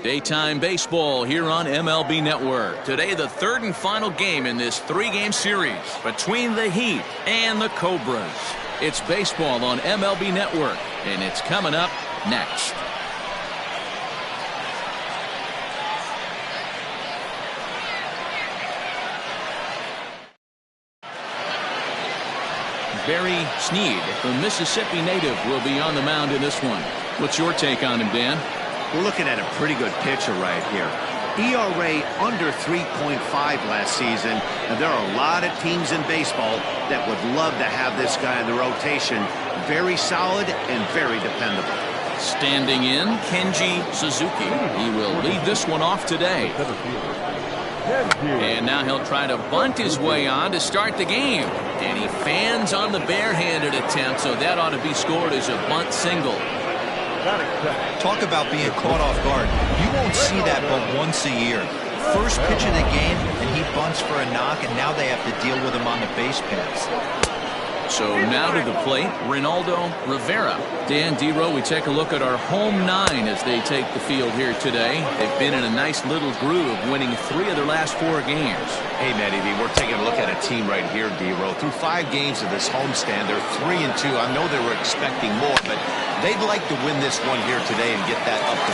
Daytime baseball here on MLB Network. Today, the third and final game in this three-game series between the Heat and the Cobras. It's baseball on MLB Network, and it's coming up next. Barry Sneed, the Mississippi native, will be on the mound in this one. What's your take on him, Dan? We're looking at a pretty good pitcher right here. ERA under 3.5 last season, and there are a lot of teams in baseball that would love to have this guy in the rotation. Very solid and very dependable. Standing in, Kenji Suzuki. He will lead this one off today. And now he'll try to bunt his way on to start the game. And he fans on the barehanded attempt, so that ought to be scored as a bunt single. Talk about being caught off guard. You won't see that but once a year. First pitch of the game, and he bunts for a knock, and now they have to deal with him on the base paths. So now to the plate, Ronaldo Rivera. Dan Dero, we take a look at our home nine as they take the field here today. They've been in a nice little groove, winning 3 of their last 4 games. Hey, Matty V, we're taking a look at a team right here, Dero. Through 5 games of this homestand, they're 3-2. I know they were expecting more, but they'd like to win this one here today and get that up to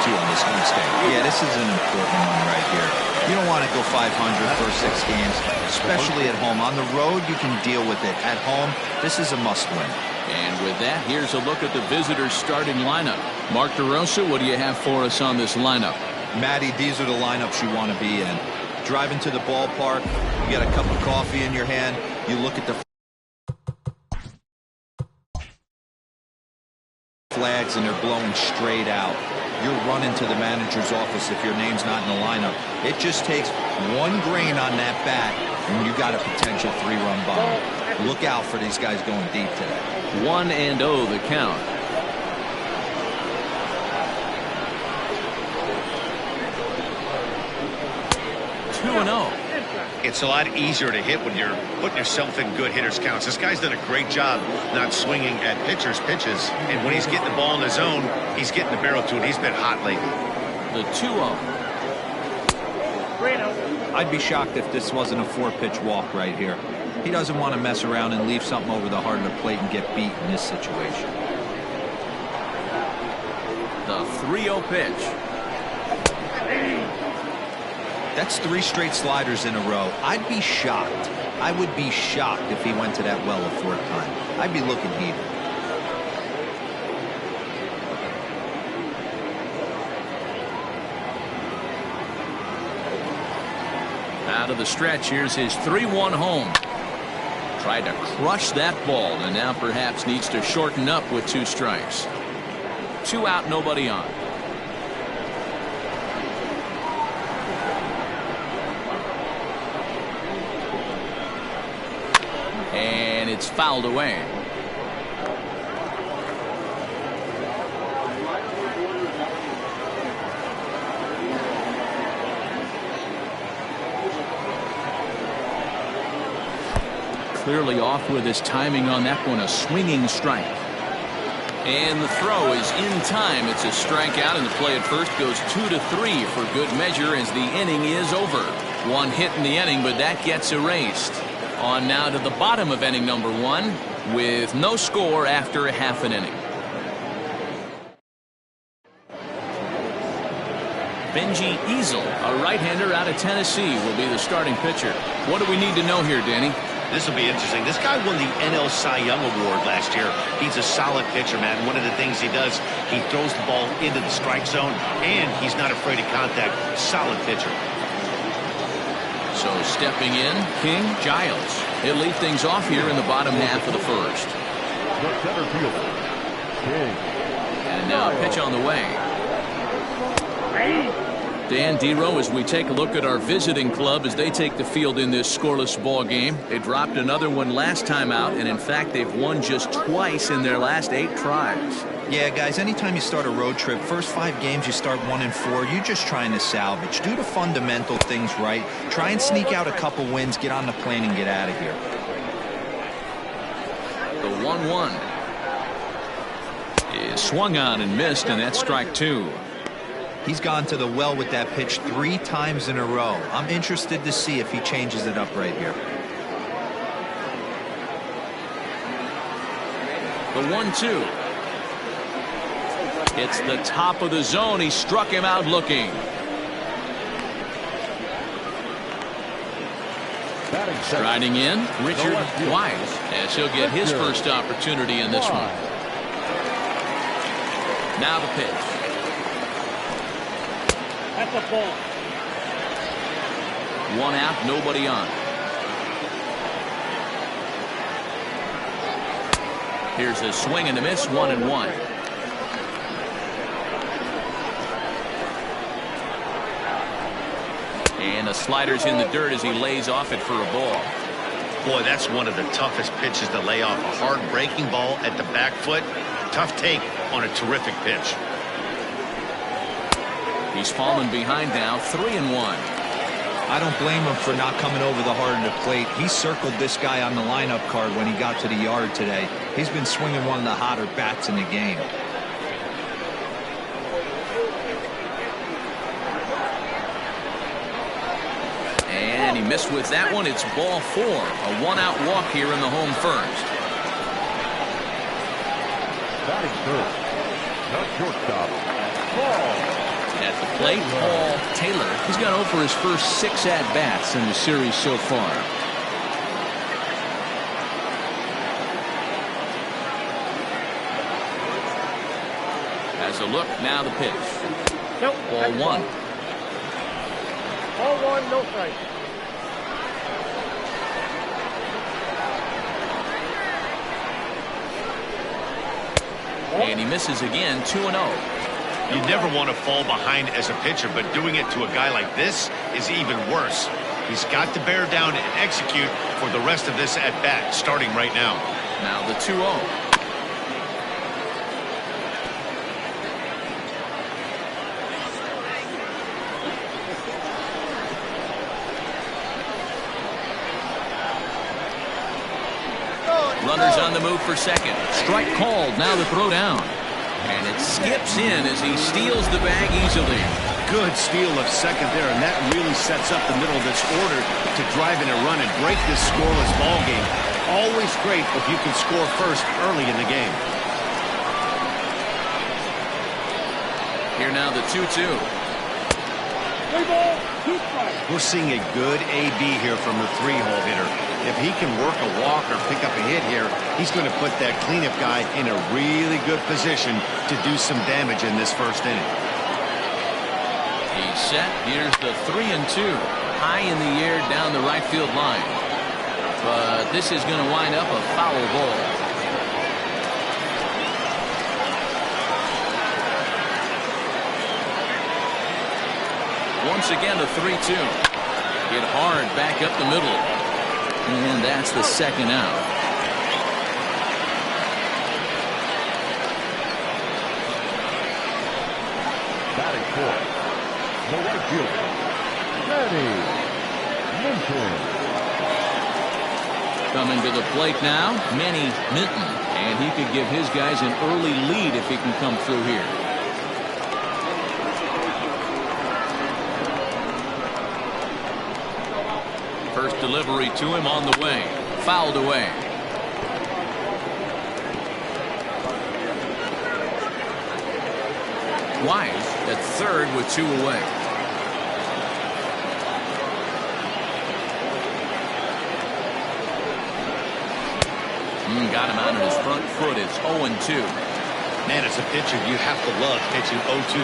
4-2 on this homestand. Yeah, this is an important one right here. You don't want to go 500 first 6 games, especially at home. On the road, you can deal with it. At home, this is a must-win. And with that, here's a look at the visitors' starting lineup. Mark DeRosa, what do you have for us on this lineup? Matty, these are the lineups you want to be in. Driving to the ballpark, you got a cup of coffee in your hand, you look at the flags and they're blowing straight out. You're running to the manager's office if your name's not in the lineup. It just takes one grain on that bat and you got a potential 3-run bomb. Look out for these guys going deep today. 1-0 the count. It's a lot easier to hit when you're putting yourself in good hitters' counts. This guy's done a great job not swinging at pitchers' pitches. And when he's getting the ball in the zone, he's getting the barrel to it. He's been hot lately. The 2-0. I'd be shocked if this wasn't a 4-pitch walk right here. He doesn't want to mess around and leave something over the heart of the plate and get beat in this situation. The 3-0 pitch. That's 3 straight sliders in a row. I'd be shocked. I would be shocked if he went to that well a 4th time. I'd be looking heated. Out of the stretch, here's his 3-1 home. Tried to crush that ball, and now perhaps needs to shorten up with 2 strikes. 2 out, nobody on. And it's fouled away. Clearly off with his timing on that one, a swinging strike. And the throw is in time. It's a strikeout, and the play at first goes 2-3 for good measure as the inning is over. 1 hit in the inning, but that gets erased. On now to the bottom of inning number 1 with no score after a half an inning. Benji Easel, a right-hander out of Tennessee, will be the starting pitcher. What do we need to know here, Danny? This will be interesting. This guy won the NL Cy Young Award last year. He's a solid pitcher, man. One of the things he does, he throws the ball into the strike zone, and he's not afraid of contact. Solid pitcher. So stepping in, King Giles. He'll lead things off here in the bottom half of the first. And now a pitch on the way. Dan Dero, as we take a look at our visiting club as they take the field in this scoreless ball game. They dropped another one last time out, and in fact they've won just twice in their last 8 tries. Yeah, guys, anytime you start a road trip, first 5 games you start 1-4, you're just trying to salvage. Do the fundamental things right. Try and sneak out a couple wins, get on the plane and get out of here. The 1-1 is swung on and missed, and that's strike 2. He's gone to the well with that pitch 3 times in a row. I'm interested to see if he changes it up right here. The 1-2. It's the top of the zone. He struck him out looking. Riding in, Richard Wise, as he'll get his first opportunity in this one. Now the pitch. That's a ball. 1 out, nobody on. Here's a swing and a miss, 1-1. And the slider's in the dirt as he lays off it for a ball. Boy, that's one of the toughest pitches to lay off. A hard breaking ball at the back foot. Tough take on a terrific pitch. He's fallen behind now, 3-1. I don't blame him for not coming over the hard of the plate. He circled this guy on the lineup card when he got to the yard today. He's been swinging one of the hotter bats in the game. And he missed with that one. It's ball 4. A 1-out walk here in the home first. Batting first. The shortstop. Ball. At the plate, Paul Taylor. He's gone over his first 6 at-bats in the series so far. As a look, now the pitch. Nope. Ball 1. Ball 1, no strike. And he misses again, 2-0. You never want to fall behind as a pitcher, but doing it to a guy like this is even worse. He's got to bear down and execute for the rest of this at-bat, starting right now. Now the 2-0. Runners on the move for second. Strike called. Now the throw down. And it skips in as he steals the bag easily. Good steal of second there, and that really sets up the middle of this order to drive in a run and break this scoreless ball game. Always great if you can score first early in the game. Here now the 2-2. 3 ball, 2 strikes. We're seeing a good AB here from the 3-hole hitter. If he can work a walk or pick up a hit here, he's going to put that cleanup guy in a really good position to do some damage in this first inning. He's set. Here's the 3-2. High in the air down the right field line. But this is going to wind up a foul ball. Once again, a 3-2. Hit hard back up the middle. And that's the second out. Batting fourth. The right fielder. Manny Minton. Coming to the plate now, Manny Minton. And he could give his guys an early lead if he can come through here. First delivery to him on the way. Fouled away. Wise at third with 2 away. Got him out of his front foot. It's 0-2. Man, as a pitcher, you have to love pitching 0-2.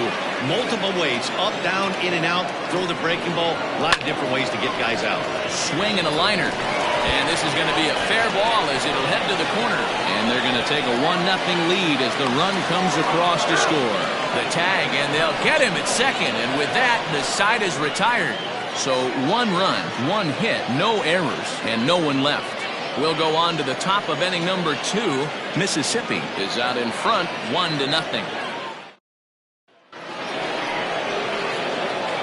Multiple ways, up, down, in and out, throw the breaking ball. A lot of different ways to get guys out. Swing and a liner. And this is going to be a fair ball as it'll head to the corner. And they're going to take a 1-0 lead as the run comes across to score. The tag, and they'll get him at second. And with that, the side is retired. So 1 run, 1 hit, no errors, and no one left. We'll go on to the top of inning number 2. Mississippi is out in front, 1-0.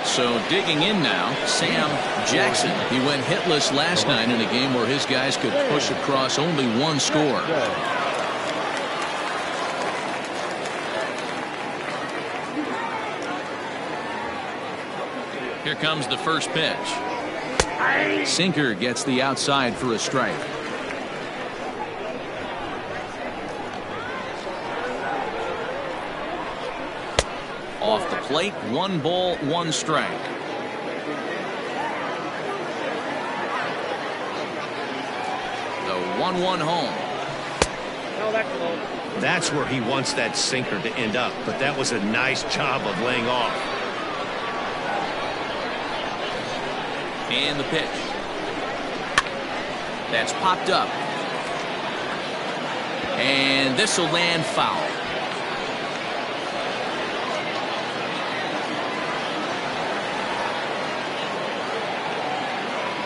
So digging in now, Sam Jackson. He went hitless last night in a game where his guys could push across only 1 score. Here comes the first pitch. Sinker gets the outside for a strike. Off the plate, 1 ball, 1 strike. The 1-1 home. That's where he wants that sinker to end up, but that was a nice job of laying off. And the pitch. That's popped up. And this will land foul.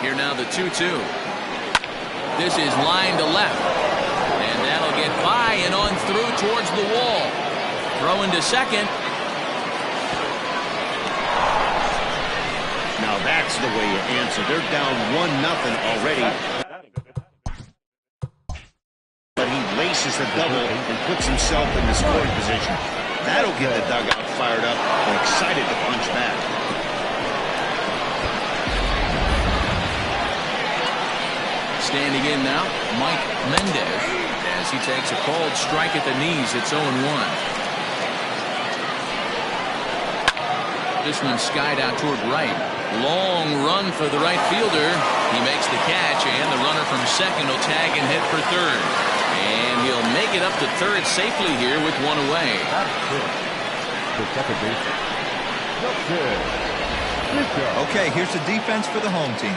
Here now the 2-2. This is line to left. And that'll get by and on through towards the wall. Throw into second. Now that's the way you answer. They're down 1-0 already. But he laces the double and puts himself in the scoring position. That'll get the dugout fired up and excited to punch back. Standing in now, Mike Mendez, as he takes a called strike at the knees. It's 0-1. This one skied out toward right. Long run for the right fielder. He makes the catch, and the runner from second will tag and hit for third. And he'll make it up to third safely here with 1 away. Okay, here's the defense for the home team.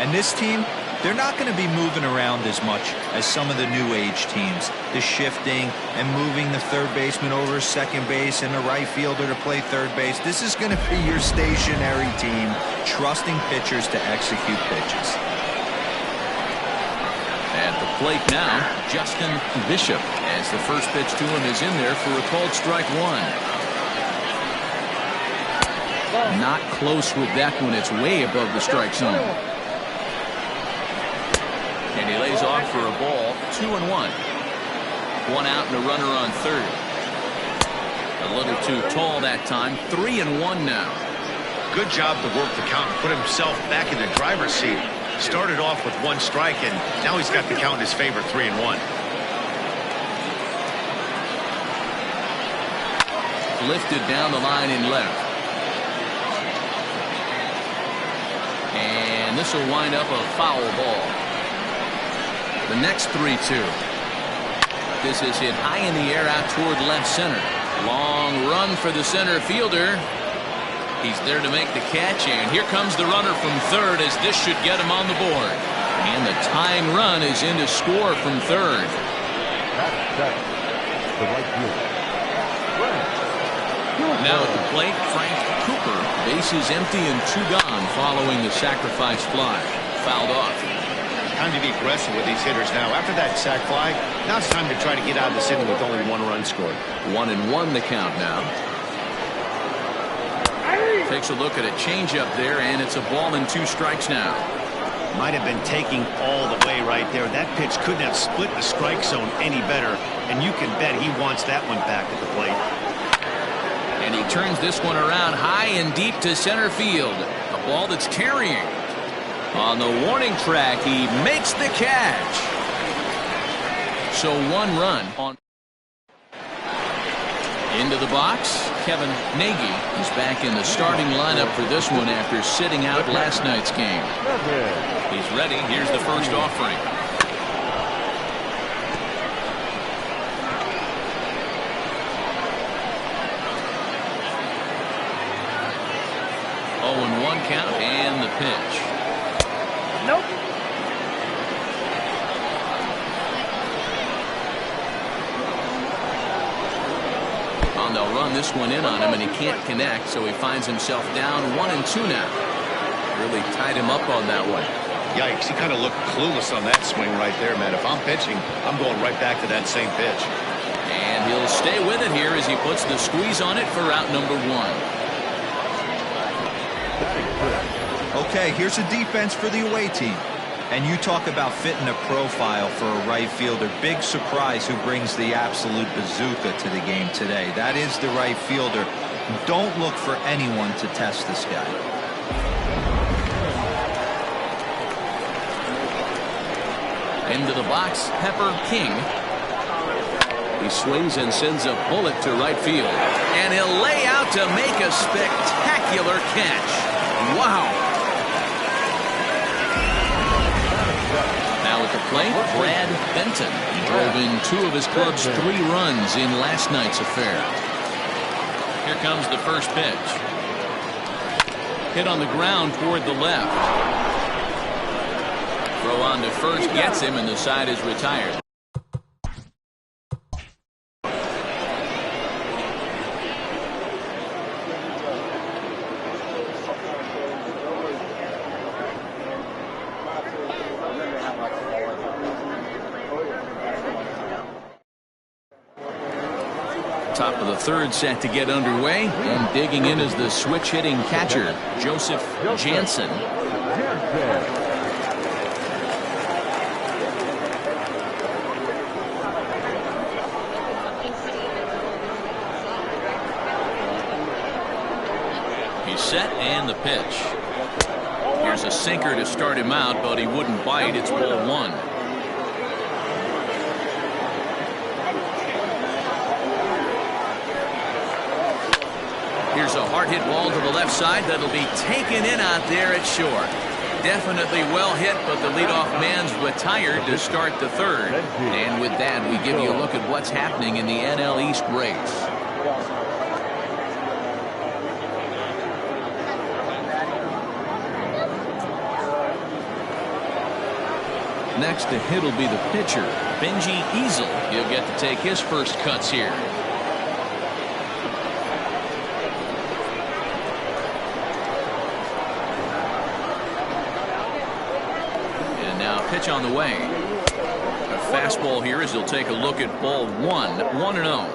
And this team, they're not going to be moving around as much as some of the new age teams. The shifting and moving the third baseman over second base and the right fielder to play third base. This is going to be your stationary team, trusting pitchers to execute pitches. At the plate now, Justin Bishop, as the first pitch to him is in there for a called strike 1. Not close with that one. It's way above the strike zone. And he lays off for a ball. 2-1. 1 out and a runner on third. A little too tall that time. 3-1 now. Good job to work the count and put himself back in the driver's seat. Started off with 1 strike, and now he's got the count in his favor, 3-1. Lifted down the line in left. And this will wind up a foul ball. The next 3-2. This is hit high in the air out toward left center. Long run for the center fielder. He's there to make the catch, and here comes the runner from third as this should get him on the board. And the tying run is in to score from third. Now at the plate, Frank Cooper. Bases empty and 2 gone following the sacrifice fly. Fouled off. Time to be aggressive with these hitters now. After that sac fly, now it's time to try to get out of this inning with only 1 run scored. 1-1 the count now. Takes a look at a changeup there, and it's a ball and 2 strikes now. Might have been taking all the way right there. That pitch couldn't have split the strike zone any better, and you can bet he wants that one back at the plate. And he turns this one around high and deep to center field. A ball that's carrying. On the warning track, he makes the catch. So 1 run on. Into the box, Kevin Nagy is back in the starting lineup for this one after sitting out last night's game. He's ready. Here's the first offering. Oh, 1 count and the pitch. Nope. And they'll run this one in on him, and he can't connect, so he finds himself down 1-2 now. Really tied him up on that one. Yikes, he kind of looked clueless on that swing right there, man. If I'm pitching, I'm going right back to that same pitch. And he'll stay with it here as he puts the squeeze on it for out number 1. Okay, here's a defense for the away team. And you talk about fitting a profile for a right fielder. Big surprise who brings the absolute bazooka to the game today. That is the right fielder. Don't look for anyone to test this guy. Into the box, Pepper King. He swings and sends a bullet to right field. And he'll lay out to make a spectacular catch. Wow. Now at the plate, Brad Benton. He drove in 2 of his club's 3 runs in last night's affair. Here comes the first pitch. Hit on the ground toward the left. Throw on to first gets him, and the side is retired. Top of the 3rd set to get underway, and digging in is the switch hitting catcher, Joseph Jansen. He's set, and the pitch. Here's a sinker to start him out, but he wouldn't bite. It's ball 1. Here's a hard hit ball to the left side that'll be taken in out there at short. Definitely well hit, but the leadoff man's retired to start the 3rd. And with that, we give you a look at what's happening in the NL East race. Next to hit will be the pitcher, Benji Easel. He'll get to take his first cuts here. Pitch on the way. A fastball here as he'll take a look at ball 1, 1-0.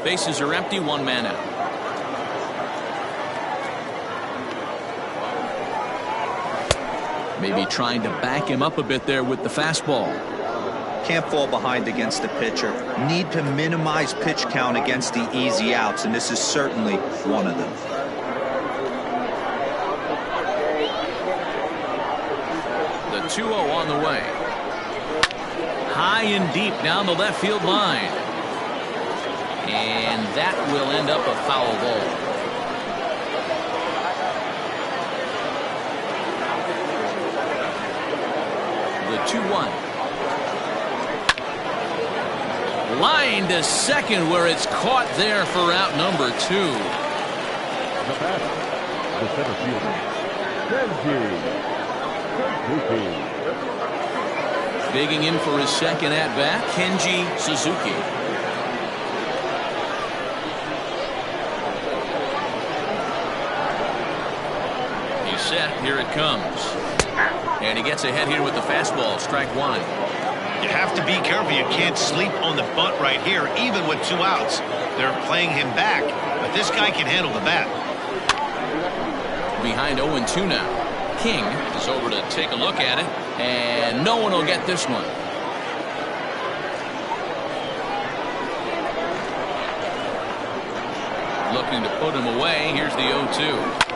Bases are empty, 1 man out. Maybe trying to back him up a bit there with the fastball. Can't fall behind against the pitcher. Need to minimize pitch count against the easy outs, and this is certainly one of them. The 2-0 on the way. High and deep down the left field line. And that will end up a foul ball. The 2-1. Line to second, where it's caught there for out number 2. The batter, the center fielder, Digging in for his second at-bat, Kenji Suzuki. He's set. Here it comes. And he gets ahead here with the fastball. Strike 1. You have to be careful. You can't sleep on the bunt right here, even with 2 outs. They're playing him back, but this guy can handle the bat. Behind 0-2 now. King is over to take a look at it, and no one will get this one. Looking to put him away. Here's the 0-2.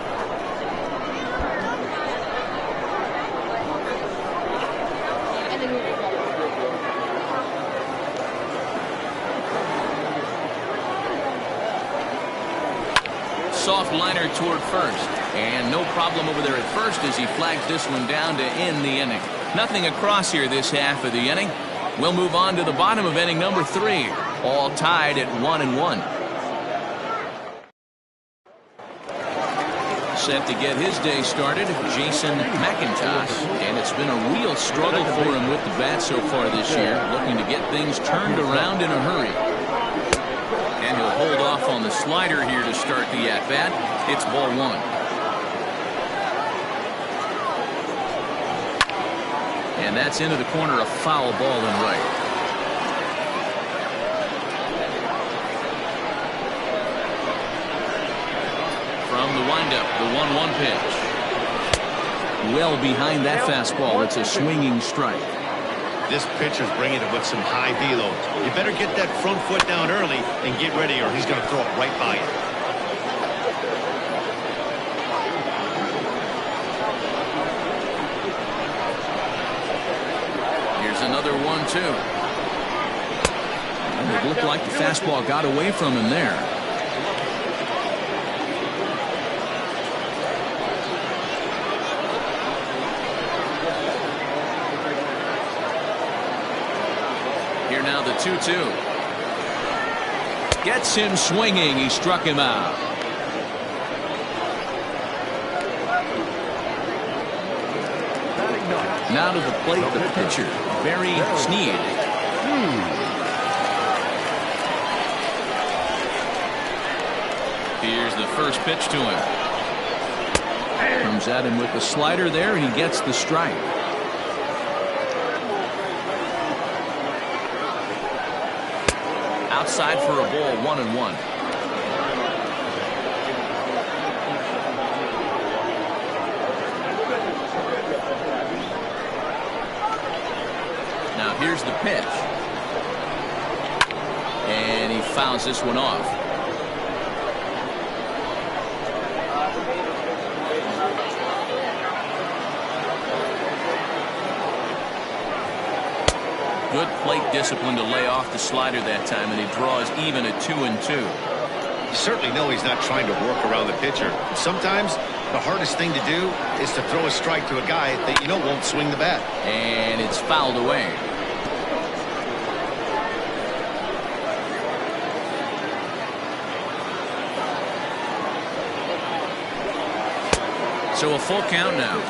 Soft liner toward first, and no problem over there at first as he flags this one down to end the inning. Nothing across here this half of the inning. We'll move on to the bottom of inning number 3, all tied at 1-1. Set to get his day started, Jason McIntosh, and it's been a real struggle for him with the bat so far this year, looking to get things turned around in a hurry. And he'll hold off on the slider here to start the at-bat. It's ball 1. And that's into the corner, a foul ball in right. From the windup, the 1-1 pitch. Well behind that fastball. It's a swinging strike. This pitcher's bringing it with some high velo. You better get that front foot down early and get ready, or he's going to throw it right by you. 1-2. And it looked like the fastball got away from him there. Here now the 2-2. Gets him swinging. He struck him out. Now to the plate, the pitcher, Barry Sneed. Here's the first pitch to him. Comes at him with the slider there. He gets the strike. Outside for a ball, 1-1. Now here's the pitch. And he fouls this one off. Good plate discipline to lay off the slider that time, and he draws even at 2-2. You certainly know he's not trying to work around the pitcher. Sometimes the hardest thing to do is to throw a strike to a guy that you know won't swing the bat. And it's fouled away. So a full count now.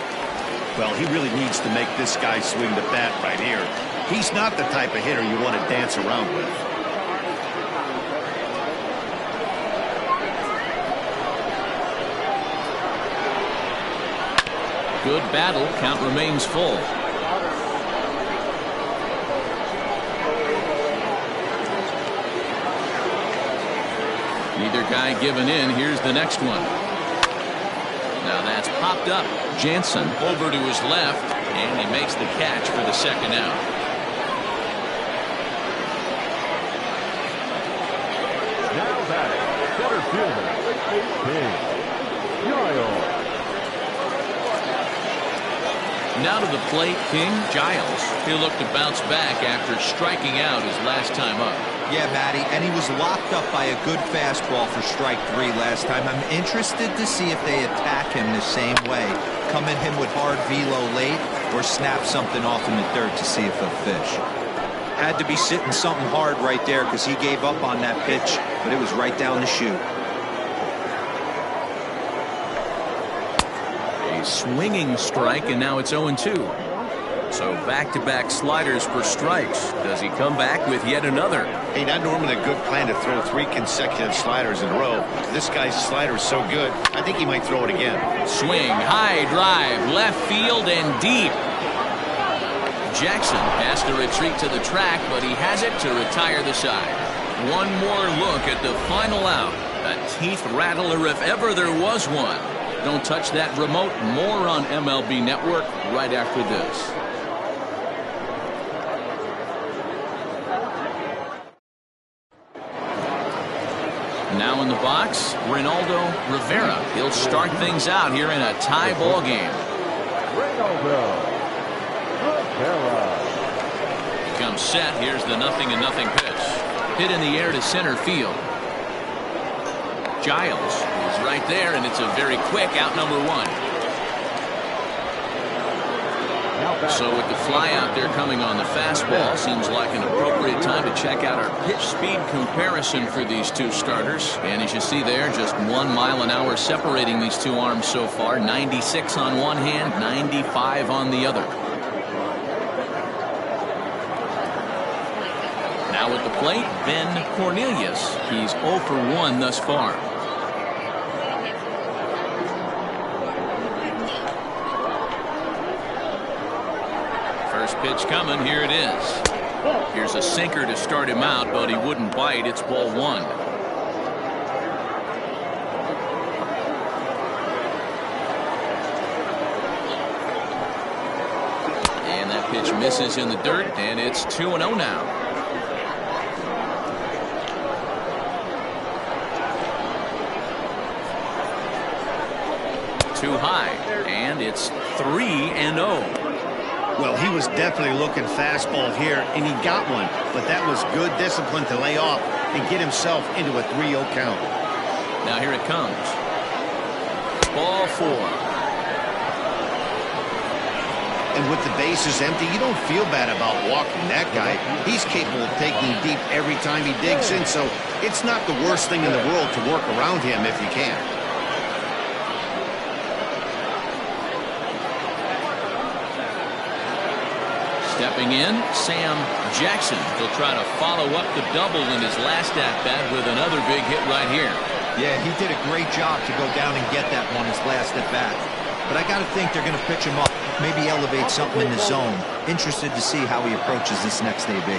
Well, he really needs to make this guy swing the bat right here. He's not the type of hitter you want to dance around with. Good battle. Count remains full. Neither guy giving in. Here's the next one. Now that's popped up. Jansen over to his left, and he makes the catch for the second out. Now batting, center fielder, King Giles. Now to the plate, King Giles. He'll look to bounce back after striking out his last time up. Yeah, Matty, and he was locked up by a good fastball for strike 3 last time. I'm interested to see if they attack him the same way. Come at him with hard velo late or snap something off in the dirt to see if he'll fish. Had to be sitting something hard right there because he gave up on that pitch, but it was right down the chute. A swinging strike, and now it's 0-2. So back-to-back sliders for strikes. Does he come back with yet another? Hey, not normally a good plan to throw 3 consecutive sliders in a row. This guy's slider is so good, I think he might throw it again. Swing, high drive, left field and deep. Jackson has to retreat to the track, but he has it to retire the side. One more look at the final out. A teeth rattler if ever there was one. Don't touch that remote. More on MLB Network right after this. Now in the box, Reynaldo Rivera. He'll start things out here in a tie ball game. Reynaldo Rivera. He comes set. Here's the 0-0 pitch. Hit in the air to center field. Giles is right there, and it's a very quick out, number 1. So with the fly out there coming on the fastball, seems like an appropriate time to check out our pitch speed comparison for these two starters. And as you see there, just 1 mile an hour separating these two arms so far. 96 on one hand, 95 on the other. Now at the plate, Ben Cornelius. He's 0 for 1 thus far. First pitch coming. Here it is. Here's a sinker to start him out, but he wouldn't bite. It's ball 1. And that pitch misses in the dirt, and it's 2-0 now. Too high, and it's 3-0. Well, he was definitely looking fastball here, and he got one. But that was good discipline to lay off and get himself into a 3-0 count. Now here it comes. Ball 4. And with the bases empty, you don't feel bad about walking that guy. He's capable of taking deep every time he digs in, so it's not the worst thing in the world to work around him if you can. Stepping in, Sam Jackson. He'll try to follow up the double in his last at-bat with another big hit right here. Yeah, he did a great job to go down and get that one his last at-bat. But I got to think they're going to pitch him up, maybe elevate something in the zone. Interested to see how he approaches this next AB.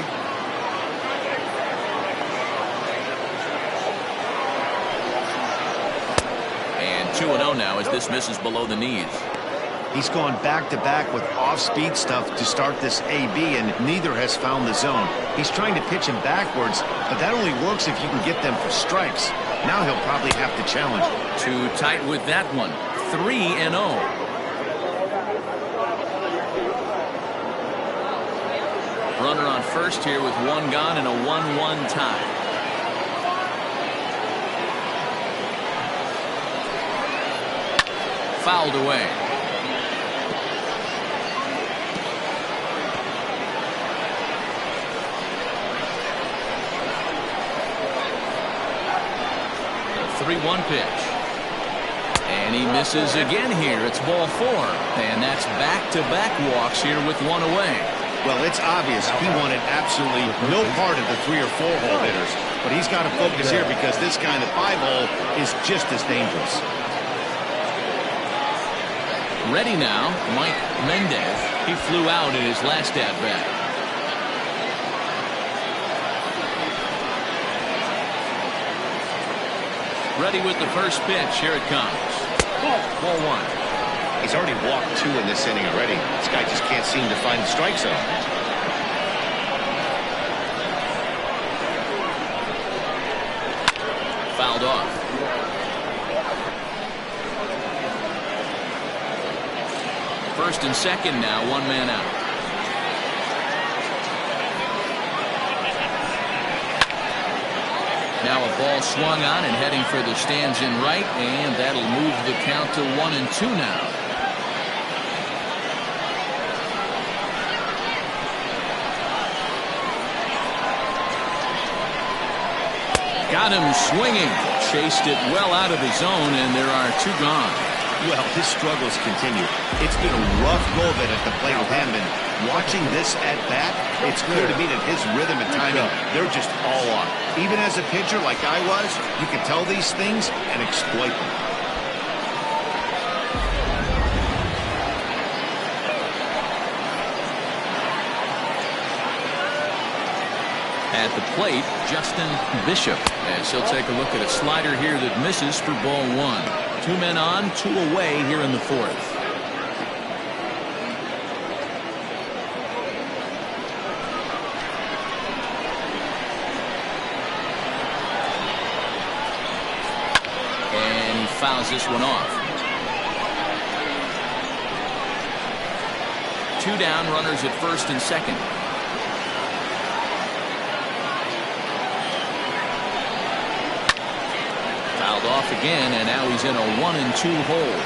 And 2-0 now as this misses below the knees. He's gone back-to-back with off-speed stuff to start this AB, and neither has found the zone. He's trying to pitch him backwards, but that only works if you can get them for strikes. Now he'll probably have to challenge. Too tight with that one. 3-0. Runner on first here with one gone and a 1-1 tie. Fouled away. The 3-1 pitch. And he misses again here. It's ball 4. And that's back-to-back walks here with one away. Well, it's obvious he wanted absolutely no part of the 3 or 4 hole hitters. But he's got to focus here because this kind of 5 hole is just as dangerous. Ready now, Mike Mendez. He flew out in his last at-bat. Ready with the first pitch. Here it comes. Ball 1. He's already walked 2 in this inning already. This guy just can't seem to find the strike zone. Fouled off. First and second now, 1 man out. Now a ball swung on and heading for the stands in right, and that'll move the count to 1-2 now. Got him swinging. Chased it well out of the zone, and there are 2 gone. Well, his struggles continue. It's been a rough go of it at the plate with him, and watching this at bat, it's clear to me that his rhythm and timing, they're just all off. Even as a pitcher like I was, you can tell these things and exploit them. At the plate, Justin Bishop, as he'll take a look at a slider here that misses for ball 1. 2 men on, 2 away here in the 4th. And he fouls this one off. 2 down, runners at first and second. Fouled off again, and now he's in a 1-2 hole.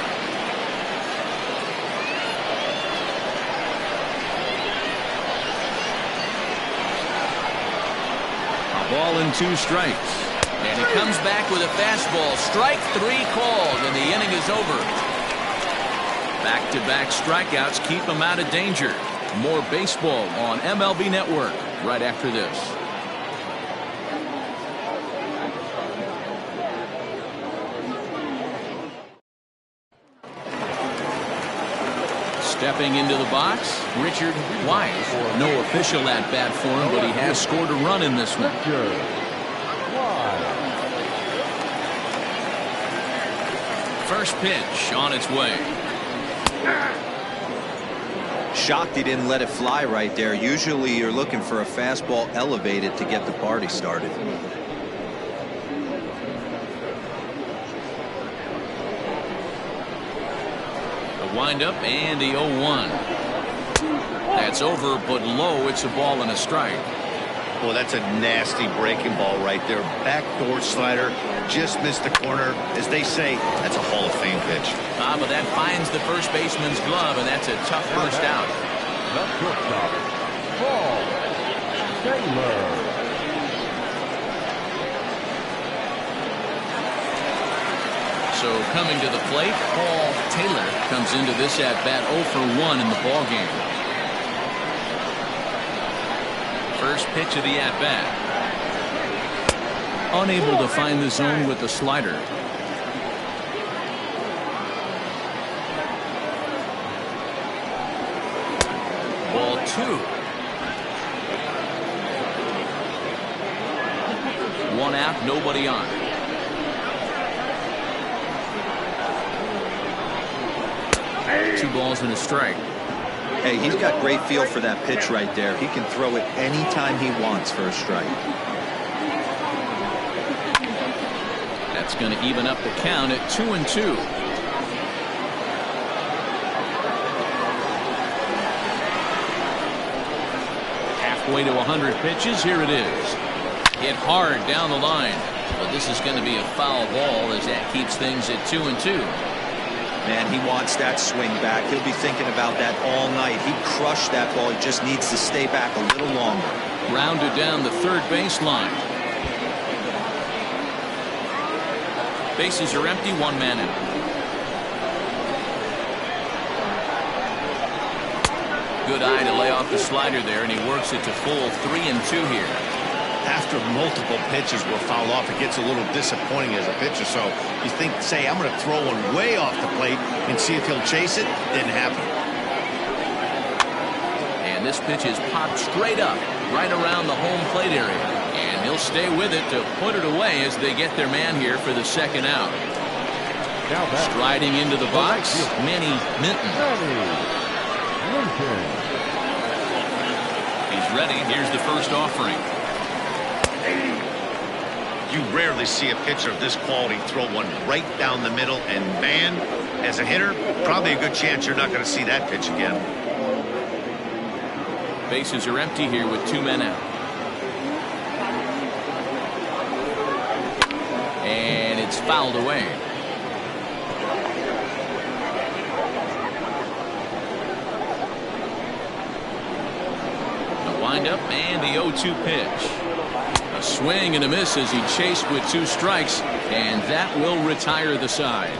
A ball and 2 strikes. And he comes back with a fastball. Strike 3 called, and the inning is over. Back-to-back strikeouts keep him out of danger. More baseball on MLB Network right after this. Stepping into the box, Richard Wise. No official at-bat for him, but he has scored a run in this one. First pitch on its way. Shocked he didn't let it fly right there. Usually you're looking for a fastball elevated to get the party started. Wind up and the 0-1. That's over, but low. It's a ball and a strike. Well, that's a nasty breaking ball right there. Backdoor slider, just missed the corner. As they say, that's a Hall of Fame pitch. But that finds the first baseman's glove, and that's a tough first out. The shortstop, Paul Taylor. So coming to the plate, Paul Taylor comes into this at bat 0 for 1 in the ball game. First pitch of the at bat. Unable to find the zone with the slider. Ball 2. 1 out, nobody on. Two balls and a strike. Hey, he's got great feel for that pitch right there. He can throw it anytime he wants for a strike. That's going to even up the count at 2-2. Halfway to 100 pitches. Here it is. Hit hard down the line. But this is going to be a foul ball as that keeps things at 2-2. Man, he wants that swing back. He'll be thinking about that all night. He crushed that ball. He just needs to stay back a little longer. Rounded down the third baseline. Bases are empty, 1 man out. Good eye to lay off the slider there, and he works it to full 3-2 here. After multiple pitches were fouled off, it gets a little disappointing as a pitcher. So you think, say, I'm going to throw one way off the plate and see if he'll chase it. Didn't happen. And this pitch is popped straight up right around the home plate area. And he'll stay with it to put it away as they get their man here for the second out. Striding into the box, Manny Minton. He's ready. Here's the first offering. You rarely see a pitcher of this quality throw one right down the middle, and man, as a hitter, probably a good chance you're not going to see that pitch again. Bases are empty here with 2 men out. And it's fouled away. The windup and the 0-2 pitch. A swing and a miss as he chased with 2 strikes, and that will retire the side.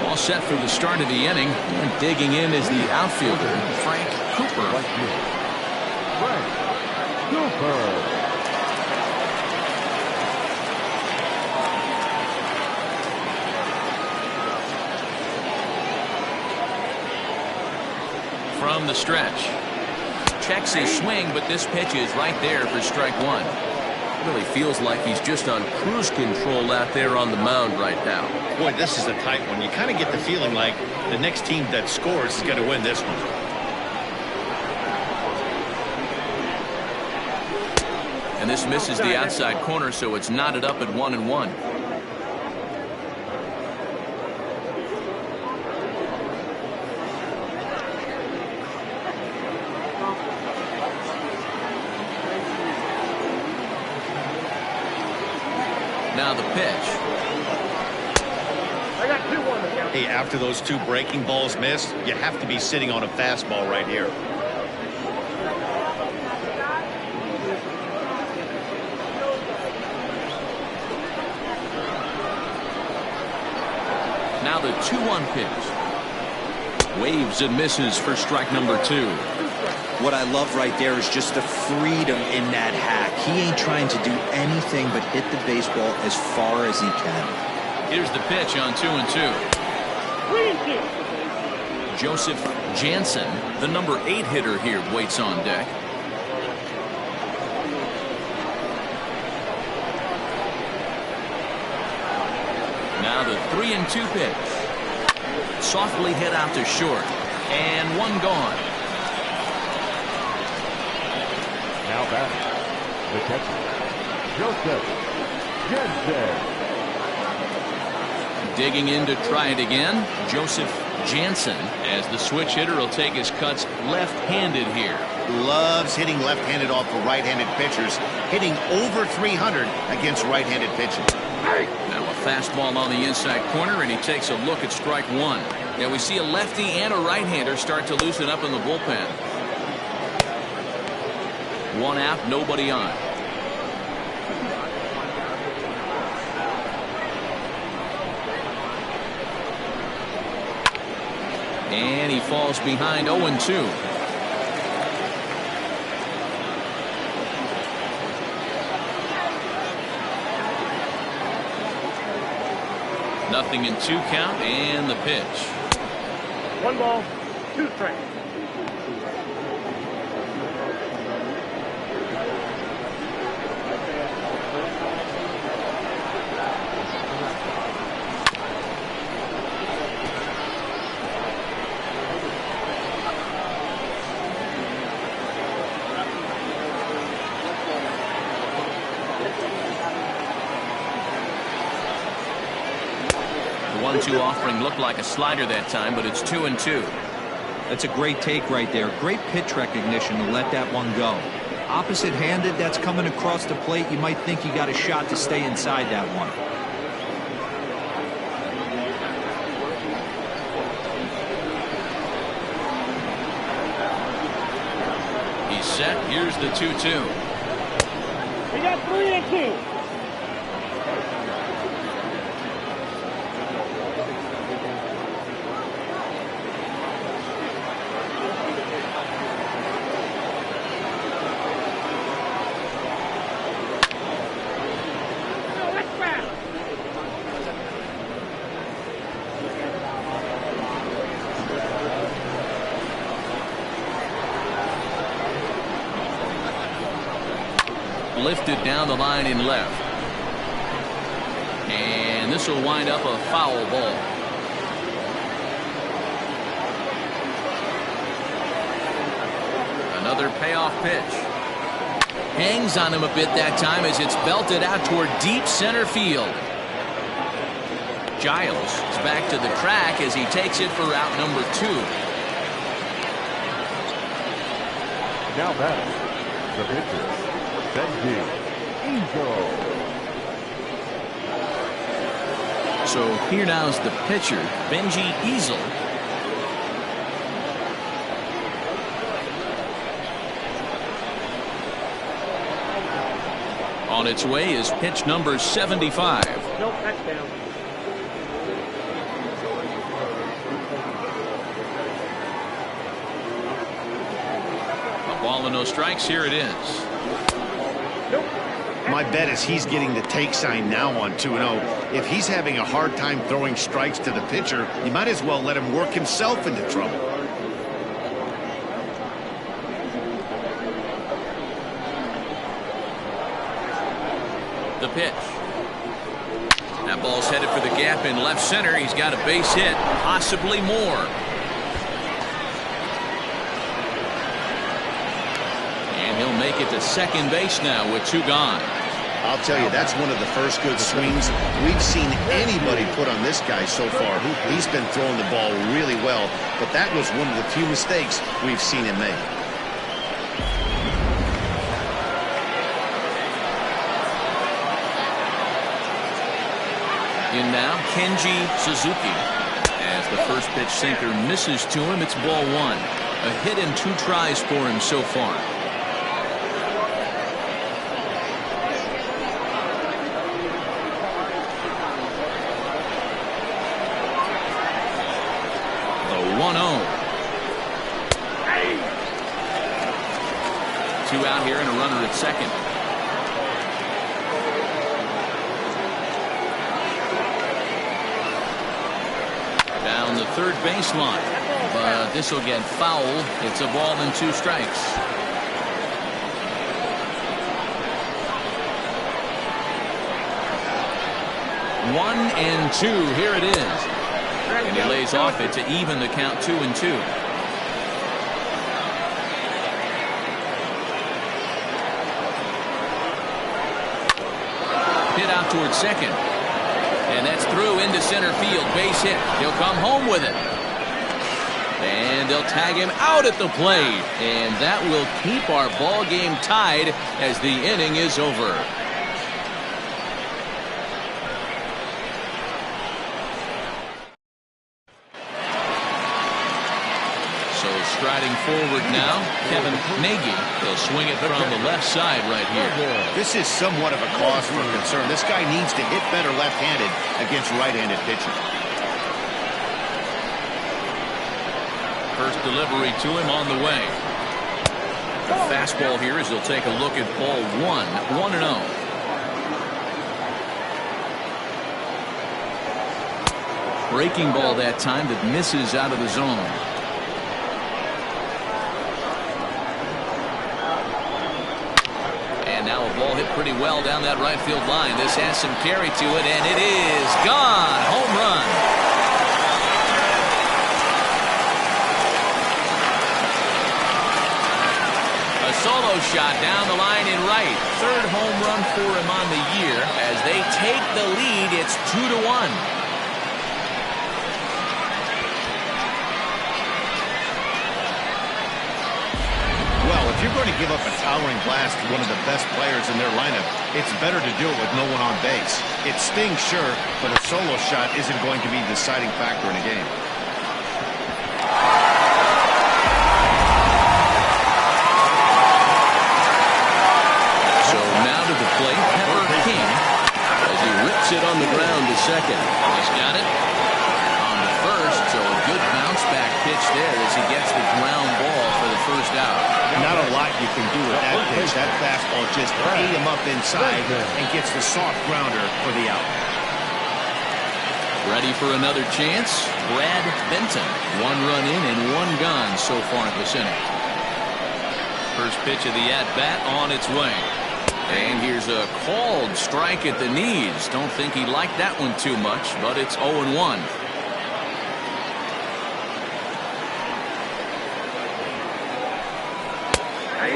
All set for the start of the inning, and digging in is the outfielder, Frank Cooper. Frank Cooper. From the stretch. Checks his swing, but this pitch is right there for strike 1. Really feels like he's just on cruise control out there on the mound right now. Boy, this is a tight one. You kind of get the feeling like the next team that scores is going to win this one. And this misses the outside corner, so it's knotted up at 1-1. Now the pitch. I got 2 on the count. Hey, after those 2 breaking balls missed, you have to be sitting on a fastball right here. Now the 2-1 pitch. Waves and misses for strike number 2. What I love right there is just the freedom in that hack. He ain't trying to do anything but hit the baseball as far as he can. Here's the pitch on 2-2. Joseph Jansen, the number 8 hitter here, waits on deck. Now the 3-2 pitch. Softly hit out to short, and 1 gone. Now back, the catcher, Joseph Jensen. Digging in to try it again, Joseph Jansen, as the switch hitter will take his cuts left-handed here. Loves hitting left-handed off of right-handed pitchers, hitting over 300 against right-handed pitching. Now a fastball on the inside corner, and he takes a look at strike one. Now we see a lefty and a right-hander start to loosen up in the bullpen. One out, nobody on. And he falls behind 0-2. Nothing in 2 count, and the pitch. 1 ball, 2 strikes. The 1-2 offering looked like a slider that time, but it's 2-2. That's a great take right there. Great pitch recognition to let that one go. Opposite-handed, that's coming across the plate. You might think you got a shot to stay inside that one. He's set. Here's the 2-2. We got 3-2. Lifted down the line in left. And this will wind up a foul ball. Another payoff pitch. Hangs on him a bit that time as it's belted out toward deep center field. Giles is back to the track as he takes it for route number 2. Now batting, the pitcher, Benji Eagle. So here now's the pitcher, Benji Easel. On its way is pitch number 75. No touchdown. A ball and no strikes. Here it is. My bet is he's getting the take sign now on 2-0. If he's having a hard time throwing strikes to the pitcher, you might as well let him work himself into trouble. The pitch. That ball's headed for the gap in left center. He's got a base hit, possibly more. And he'll make it to second base now with 2 gone. I'll tell you, that's one of the first good swings we've seen anybody put on this guy so far. He's been throwing the ball really well, but that was one of the few mistakes we've seen him make. In now, Kenji Suzuki. As the first pitch sinker misses to him, it's ball 1. A hit and 2 tries for him so far. The 1-0. 2 out here and a runner at second. Down the third baseline, but this will get fouled. It's a ball and 2 strikes. One and 2. Here it is, and he lays off it to even the count 2-2. Hit out towards second. And that's through into center field. Base hit. He'll come home with it. And they'll tag him out at the plate. And that will keep our ball game tied as the inning is over. So striding forward now, Kevin Nagy. He'll swing it from the left side right here. This is somewhat of a cause for concern. This guy needs to hit better left-handed against right-handed pitching. First delivery to him on the way. The fastball here as he'll take a look at ball 1-0. Breaking ball that time that misses out of the zone. And now a ball hit pretty well down that right field line. This has some carry to it, and it is gone. Home run. A solo shot down the line in right. Third home run for him on the year. As they take the lead, it's 2-1. If you're going to give up a towering blast to one of the best players in their lineup, it's better to do it with no one on base. It stings, sure, but a solo shot isn't going to be the deciding factor in a game. So now to the plate, Pepper King, as he rips it on the ground to second. He's got it on the first, so a good bounce back pitch there as he gets the ground ball for the first out. Not a lot you can do with that pitch. That fastball just ate him up inside and gets the soft grounder for the out. Ready for another chance? Brad Benton. 1 run in and 1 gone so far in this inning. First pitch of the at-bat on its way. And here's a called strike at the knees. Don't think he liked that one too much, but it's 0-1.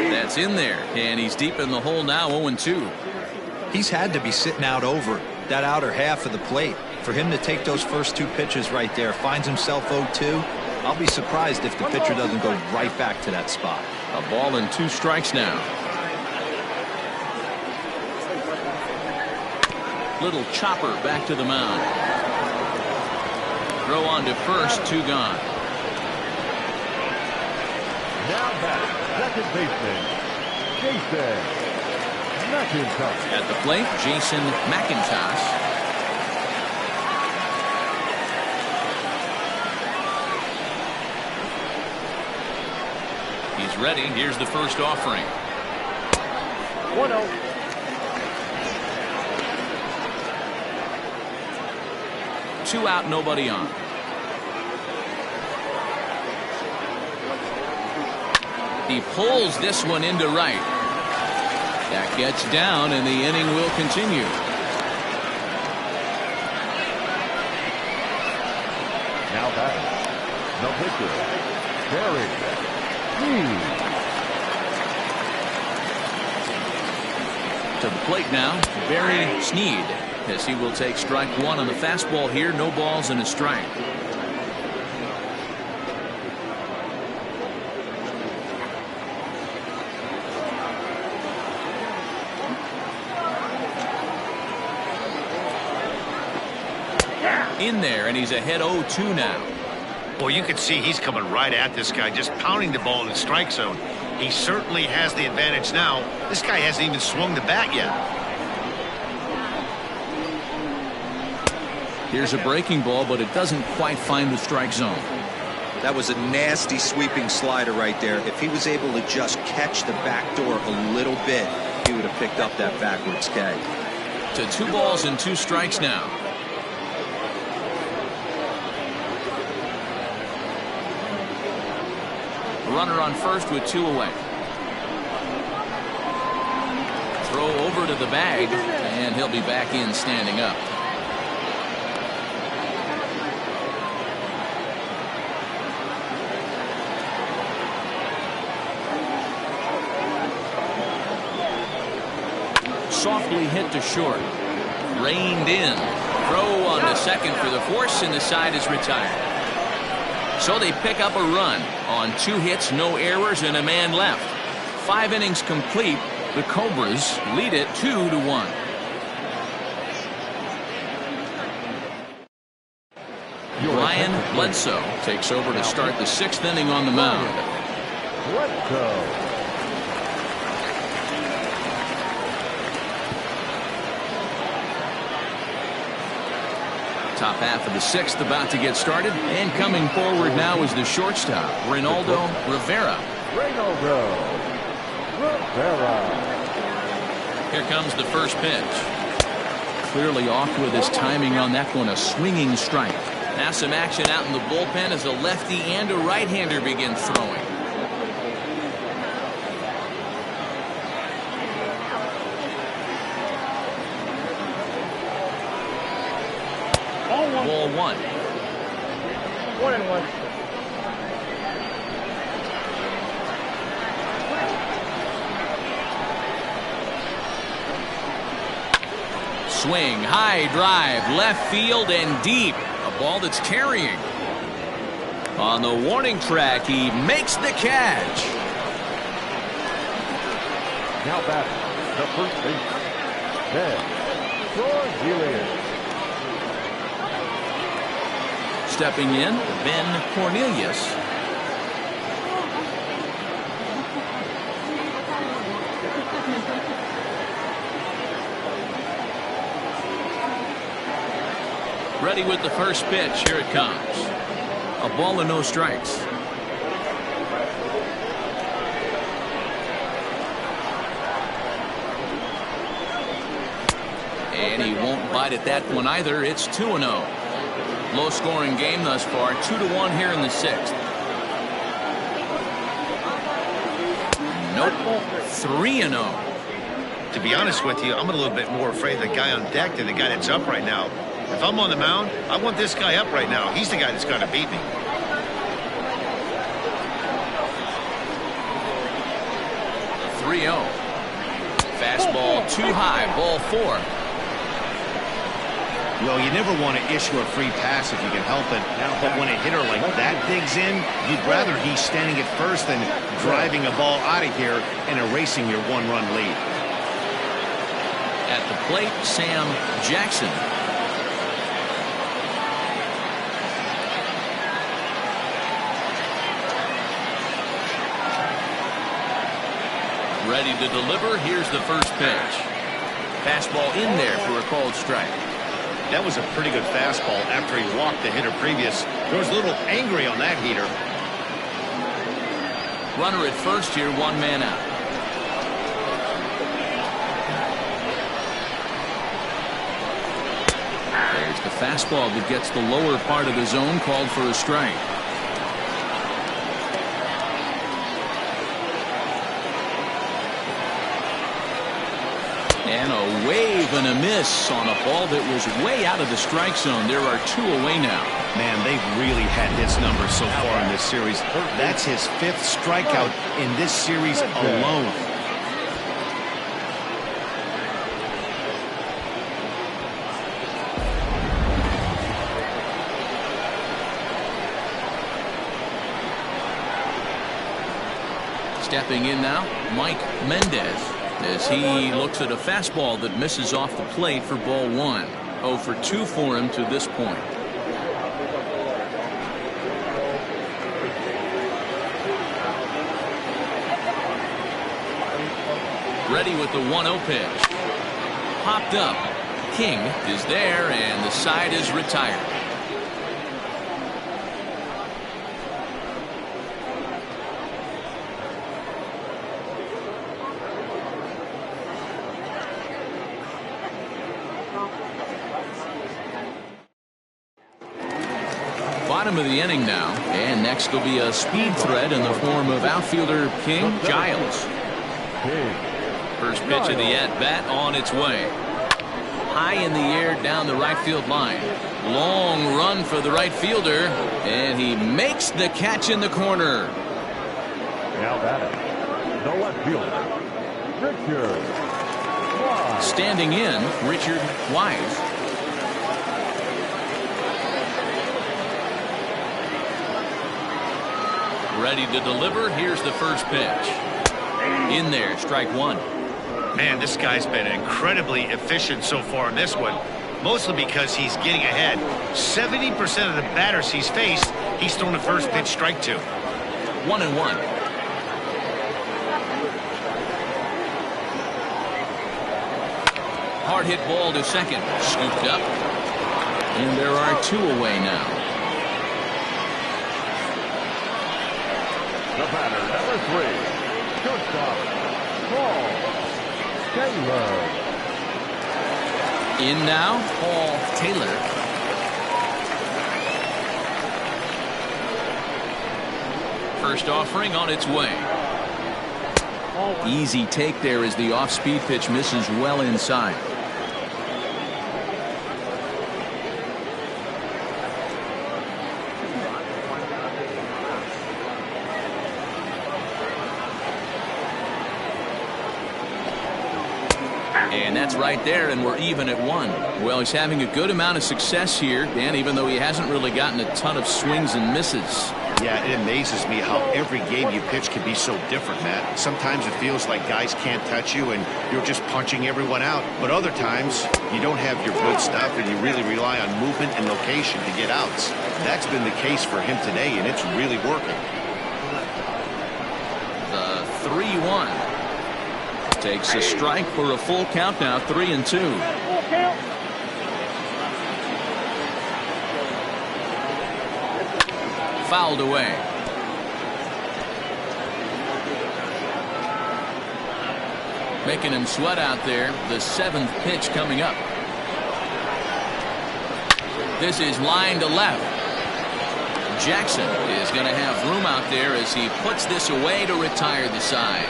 That's in there, and he's deep in the hole now, 0-2. He's had to be sitting out over that outer half of the plate. For him to take those first 2 pitches right there, finds himself 0-2. I'll be surprised if the pitcher doesn't go right back to that spot. A ball and 2 strikes now. Little chopper back to the mound. Throw on to first, 2 gone. Now back. Second baseman, Jason McIntosh. At the plate, Jason McIntosh. He's ready. Here's the first offering. 1-0. 2 out, nobody on. He pulls this one into right. That gets down, and the inning will continue. Now batting, the pitcher, Barry Sneed. To the plate now, Barry Sneed, as he will take strike 1 on the fastball here. No balls and a strike. In there, and he's ahead 0-2 now. Well, you can see he's coming right at this guy, just pounding the ball in the strike zone. He certainly has the advantage now. This guy hasn't even swung the bat yet. Here's a breaking ball, but it doesn't quite find the strike zone. That was a nasty sweeping slider right there. If he was able to just catch the back door a little bit, he would have picked up that backwards K. To 2 balls and 2 strikes now. Runner on first with 2 away. Throw over to the bag, and he'll be back in standing up. Softly hit to short. reined in. Throw on the second for the force, and the side is retired. So they pick up a run on 2 hits, no errors, and a man left. 5 innings complete. The Cobras lead it 2-1. Ryan Bledsoe takes over to start the 6th inning on the mound. Top half of the 6th about to get started, and coming forward now is the shortstop, Ronaldo Rivera. Here comes the first pitch. Clearly off with his timing on that one, a swinging strike. Now some action out in the bullpen as a lefty and a right-hander begin throwing. Ball 1. 1-1. Swing, high drive, left field and deep. A ball that's carrying. On the warning track, he makes the catch. Now back, the first baseman, Troy Julius. Stepping in, Ben Cornelius. Ready with the first pitch. Here it comes. A ball and no strikes. And he won't bite at that one either. It's 2-0. Low scoring game thus far. 2-1 here in the 6th. Nope. 3-0. To be honest with you, I'm a little bit more afraid of the guy on deck than the guy that's up right now. If I'm on the mound, I want this guy up right now. He's the guy that's going to beat me. Fastball too high. Ball 4. Well, you never want to issue a free pass if you can help it. But when a hitter like that digs in, you'd rather he's standing at first than driving a ball out of here and erasing your 1-run lead. At the plate, Sam Jackson. Ready to deliver. Here's the first pitch. Fastball in there for a called strike. That was a pretty good fastball after he walked the hitter previous. There was a little angry on that heater. Runner at first here, 1 man out. There's the fastball that gets the lower part of the zone, called for a strike. And a wave and a miss on a ball that was way out of the strike zone. There are 2 away now. Man, they've really had his number so far in this series. That's his 5th strikeout in this series alone. Stepping in now, Mike Mendez, as he looks at a fastball that misses off the plate for ball 1. 0 for 2 for him to this point. Ready with the 1-0 pitch. Popped up. King is there, and the side is retired. Bottom of the inning now, and next will be a speed threat in the form of outfielder King Giles. First pitch of the at-bat on its way. High in the air down the right field line. Long run for the right fielder, and he makes the catch in the corner. Now batting, the left fielder, Richard. Standing in, Richard Wise. Ready to deliver. Here's the first pitch. In there, strike one. Man, this guy's been incredibly efficient so far in this one, mostly because he's getting ahead. 70% of the batters he's faced, he's thrown the first pitch strike to. 1-1. Hard hit ball to second. Scooped up. And there are two away now. The batter, number 3, shortstop, Paul Taylor. In now, Paul Taylor. First offering on its way. Easy take there as the off-speed pitch misses well inside. And that's right there, and we're even at 1. Well, he's having a good amount of success here, Dan, even though he hasn't really gotten a ton of swings and misses. Yeah, it amazes me how every game you pitch can be so different, Matt. Sometimes it feels like guys can't touch you and you're just punching everyone out. But other times, you don't have your good stuff and you really rely on movement and location to get outs. That's been the case for him today, and it's really working. The 3-1. Takes a strike for a full count now, 3-2. Fouled away. Making him sweat out there. The 7th pitch coming up. This is line to left. Jackson is going to have room out there as he puts this away to retire the side.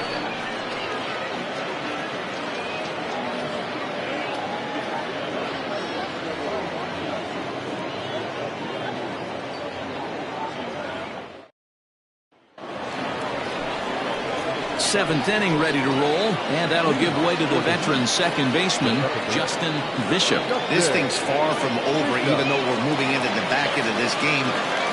Seventh inning ready to roll, and that'll give way to the veteran second baseman, Justin Bishop. This thing's far from over, even though we're moving into the back end of this game.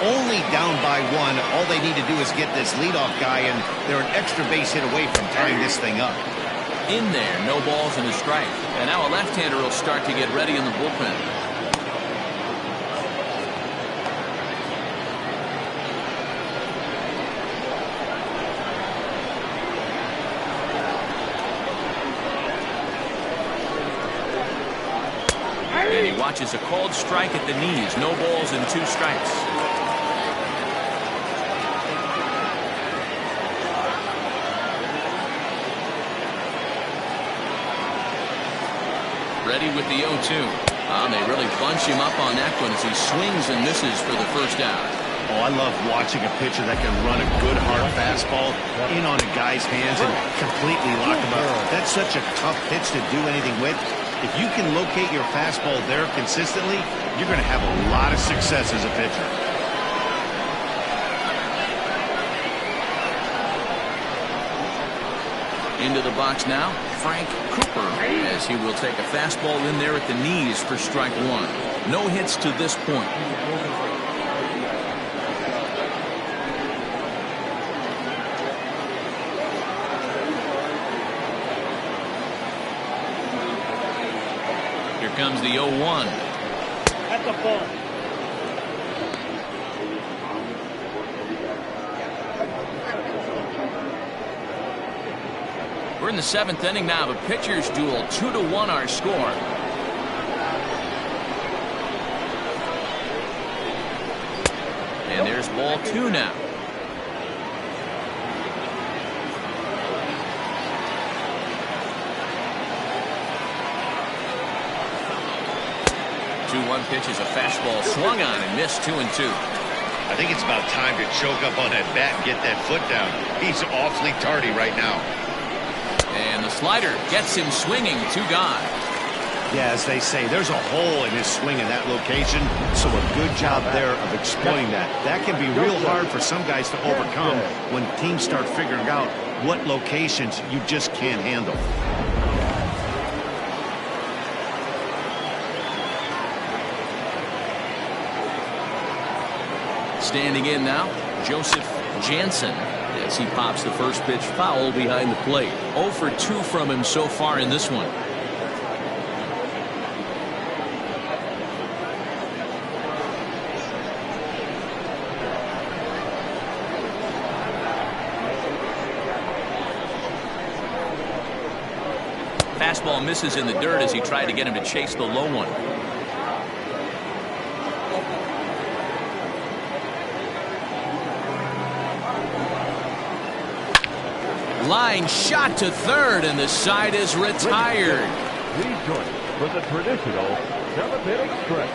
Only down by 1. All they need to do is get this leadoff guy, and they're an extra base hit away from tying this thing up. In there, no balls and a strike. And now a left-hander will start to get ready in the bullpen. And he watches a called strike at the knees. No balls and 2 strikes. Ready with the 0-2. They really bunch him up on that one as he swings and misses for the first out. Oh, I love watching a pitcher that can run a good hard fastball in on a guy's hands and completely lock him up. That's such a tough pitch to do anything with. If you can locate your fastball there consistently, you're going to have a lot of success as a pitcher. Into the box now, Frank Cooper, as he will take a fastball in there at the knees for strike 1. No hits to this point. Here comes the 0-1. At the ball. We're in the 7th inning now of a pitcher's duel. 2-1 our score. And there's ball 2 now. Pitch is a fastball swung on and missed 2-2. I think it's about time to choke up on that bat and get that foot down. He's awfully tardy right now. And the slider gets him swinging. 2 gone. Yeah, as they say, there's a hole in his swing in that location, so a good job there of exploiting that. That can be real hard for some guys to overcome when teams start figuring out what locations you just can't handle. Standing in now, Joseph Jansen, as he pops the first pitch foul behind the plate. 0 for 2 from him so far in this one. Fastball misses in the dirt as he tried to get him to chase the low one. Line shot to third, and the side is retired. Please join us for the traditional 7th-inning stretch.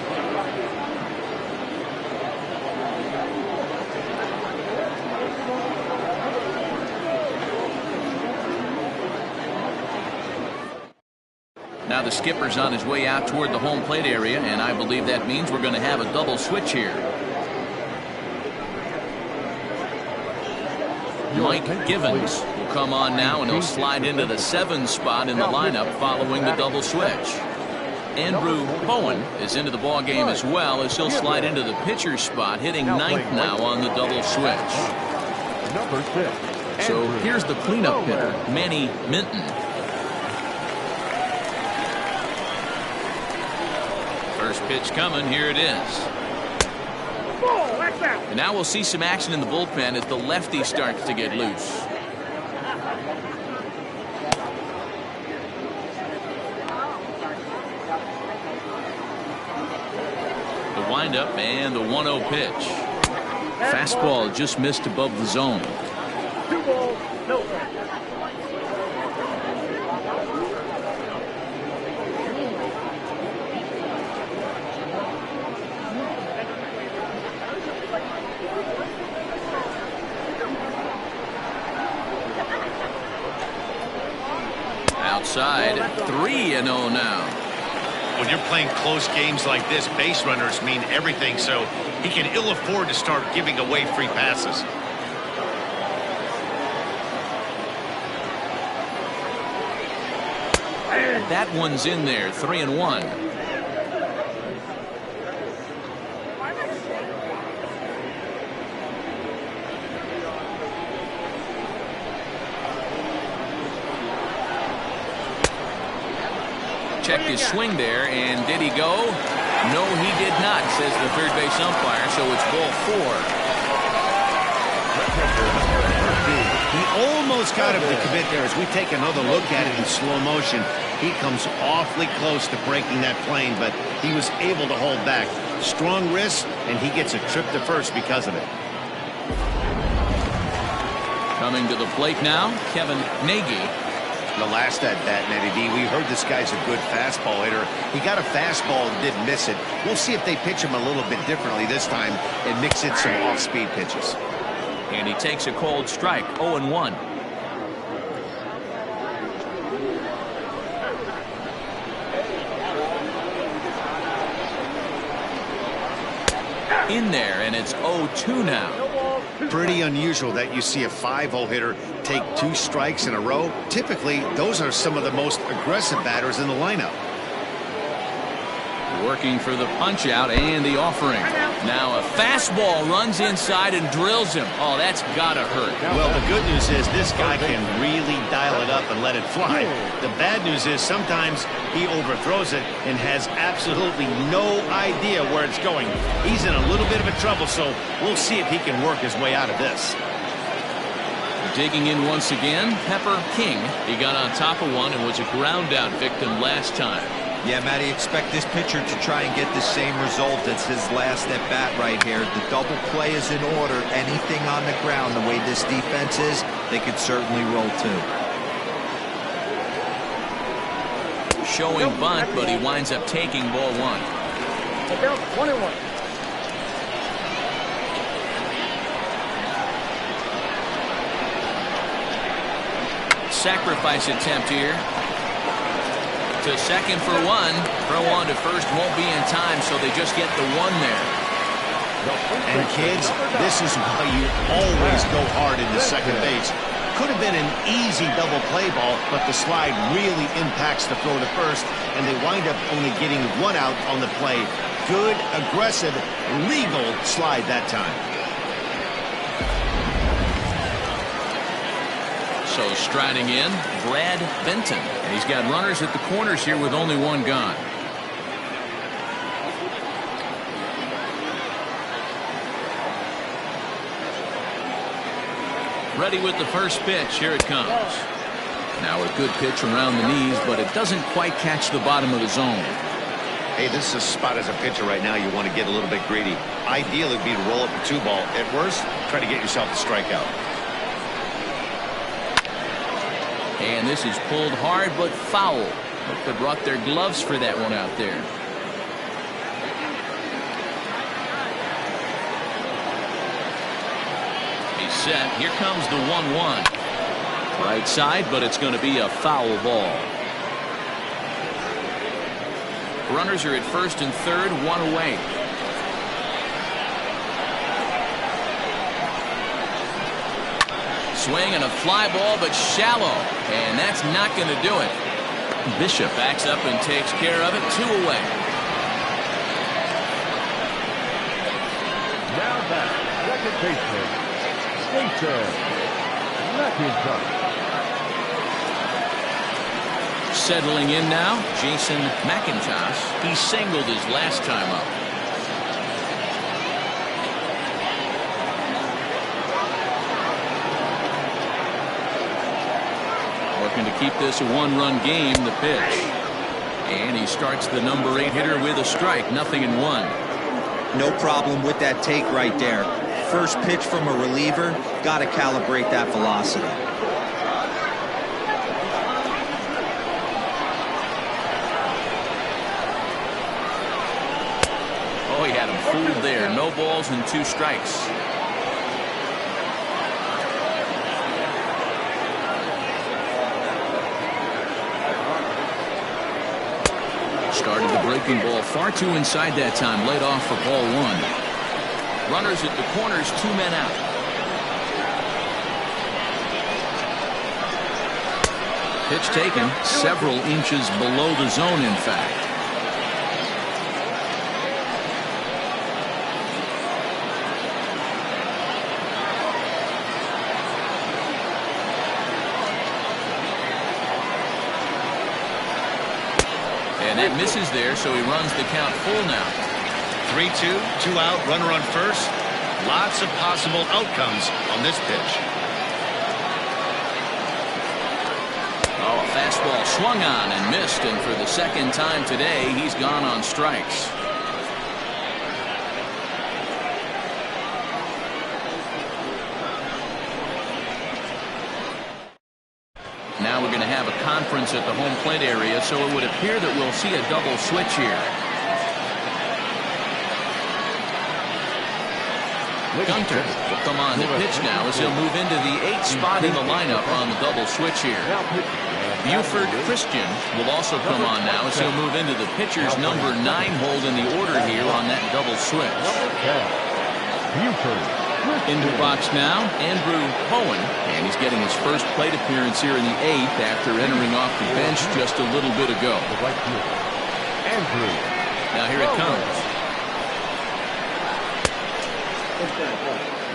Now the skipper's on his way out toward the home plate area, and I believe that means we're going to have a double switch here. Mike Givens will come on now, and he'll slide into the 7 spot in the lineup following the double switch. Andrew Bowen is into the ball game as well, as he'll slide into the pitcher spot, hitting 9th now on the double switch. Number 6. So here's the cleanup hitter, Manny Minton. First pitch coming, here it is. And now we'll see some action in the bullpen as the lefty starts to get loose. The windup and the 1-0 pitch. Fastball just missed above the zone. 2 balls, no strikes. Outside, 3-0 now. When you're playing close games like this, base runners mean everything, so he can ill afford to start giving away free passes. That one's in there, 3-1. Checked his swing there, and did he go? No, he did not, says the third base umpire, so it's ball 4. He almost got him to commit there. As we take another look at it in slow motion, he comes awfully close to breaking that plane, but he was able to hold back. Strong wrist, and he gets a trip to first because of it. Coming to the plate now, Kevin Nagy. The last at bat, Nettie D, we heard this guy's a good fastball hitter. He got a fastball and did miss it. We'll see if they pitch him a little bit differently this time and mix in some off-speed pitches. And he takes a cold strike, 0-1. In there, and it's 0-2 now. Pretty unusual that you see a 5-hole hitter take 2 strikes in a row. Typically, those are some of the most aggressive batters in the lineup. Working for the punch out and the offering. Now a fastball runs inside and drills him. Oh, that's gotta hurt. Well, the good news is this guy can really dial it up and let it fly. The bad news is sometimes he overthrows it and has absolutely no idea where it's going. He's in a little bit of a trouble, so we'll see if he can work his way out of this. Digging in once again, Pepper King. He got on top of one and was a ground out victim last time. Yeah, Matty, expect this pitcher to try and get the same result as his last at bat right here. The double play is in order. Anything on the ground, the way this defense is, they could certainly roll too. Showing bunt, but he winds up taking ball 1. About 21. Sacrifice attempt here. To second for 1. Throw on to first won't be in time, so they just get the 1 there. And kids, this is why you always go hard into second base. Could have been an easy double play ball, but the slide really impacts the throw to first, and they wind up only getting 1 out on the play. Good, aggressive, legal slide that time. So striding in, Brad Benton. And he's got runners at the corners here with only one gone. Ready with the first pitch. Here it comes. Now a good pitch around the knees, but it doesn't quite catch the bottom of the zone. Hey, this is a spot as a pitcher right now you want to get a little bit greedy. Ideal would be to roll up a 2-ball. At worst, try to get yourself a strikeout. And this is pulled hard but foul. Hope they brought their gloves for that one out there. He's set. Here comes the 1-1. Right side, but it's going to be a foul ball. Runners are at first and third, one away. Swing and a fly ball, but shallow. And that's not going to do it. Bishop backs up and takes care of it. 2 away. Now back, second baseman, Jason McIntosh. Settling in now, Jason McIntosh. He singled his last time up. Looking to keep this a 1-run game, the pitch. And he starts the number 8 hitter with a strike, 0-1. No problem with that take right there. First pitch from a reliever, got to calibrate that velocity. Oh, he had him fooled there. No balls and 2 strikes. Started the breaking ball far too inside that time. Laid off for ball 1. Runners at the corners, 2 men out. Pitch taken several inches below the zone, in fact. And that misses there, so he runs the count full now. 3-2, 2 out, runner on first. Lots of possible outcomes on this pitch. Oh, a fastball swung on and missed, and for the second time today, he's gone on strikes. Now we're going to have a conference at the home plate area, so it would appear that we'll see a double switch here. Gunter will come on the pitch now as he'll move into the 8th spot in the lineup on the double switch here. Buford Christian will also come on now as he'll move into the pitcher's number 9 hold in the order here on that double switch. Into box now, Andrew Cohen, and he's getting his first plate appearance here in the 8th after entering off the bench just a little bit ago. Now here it comes.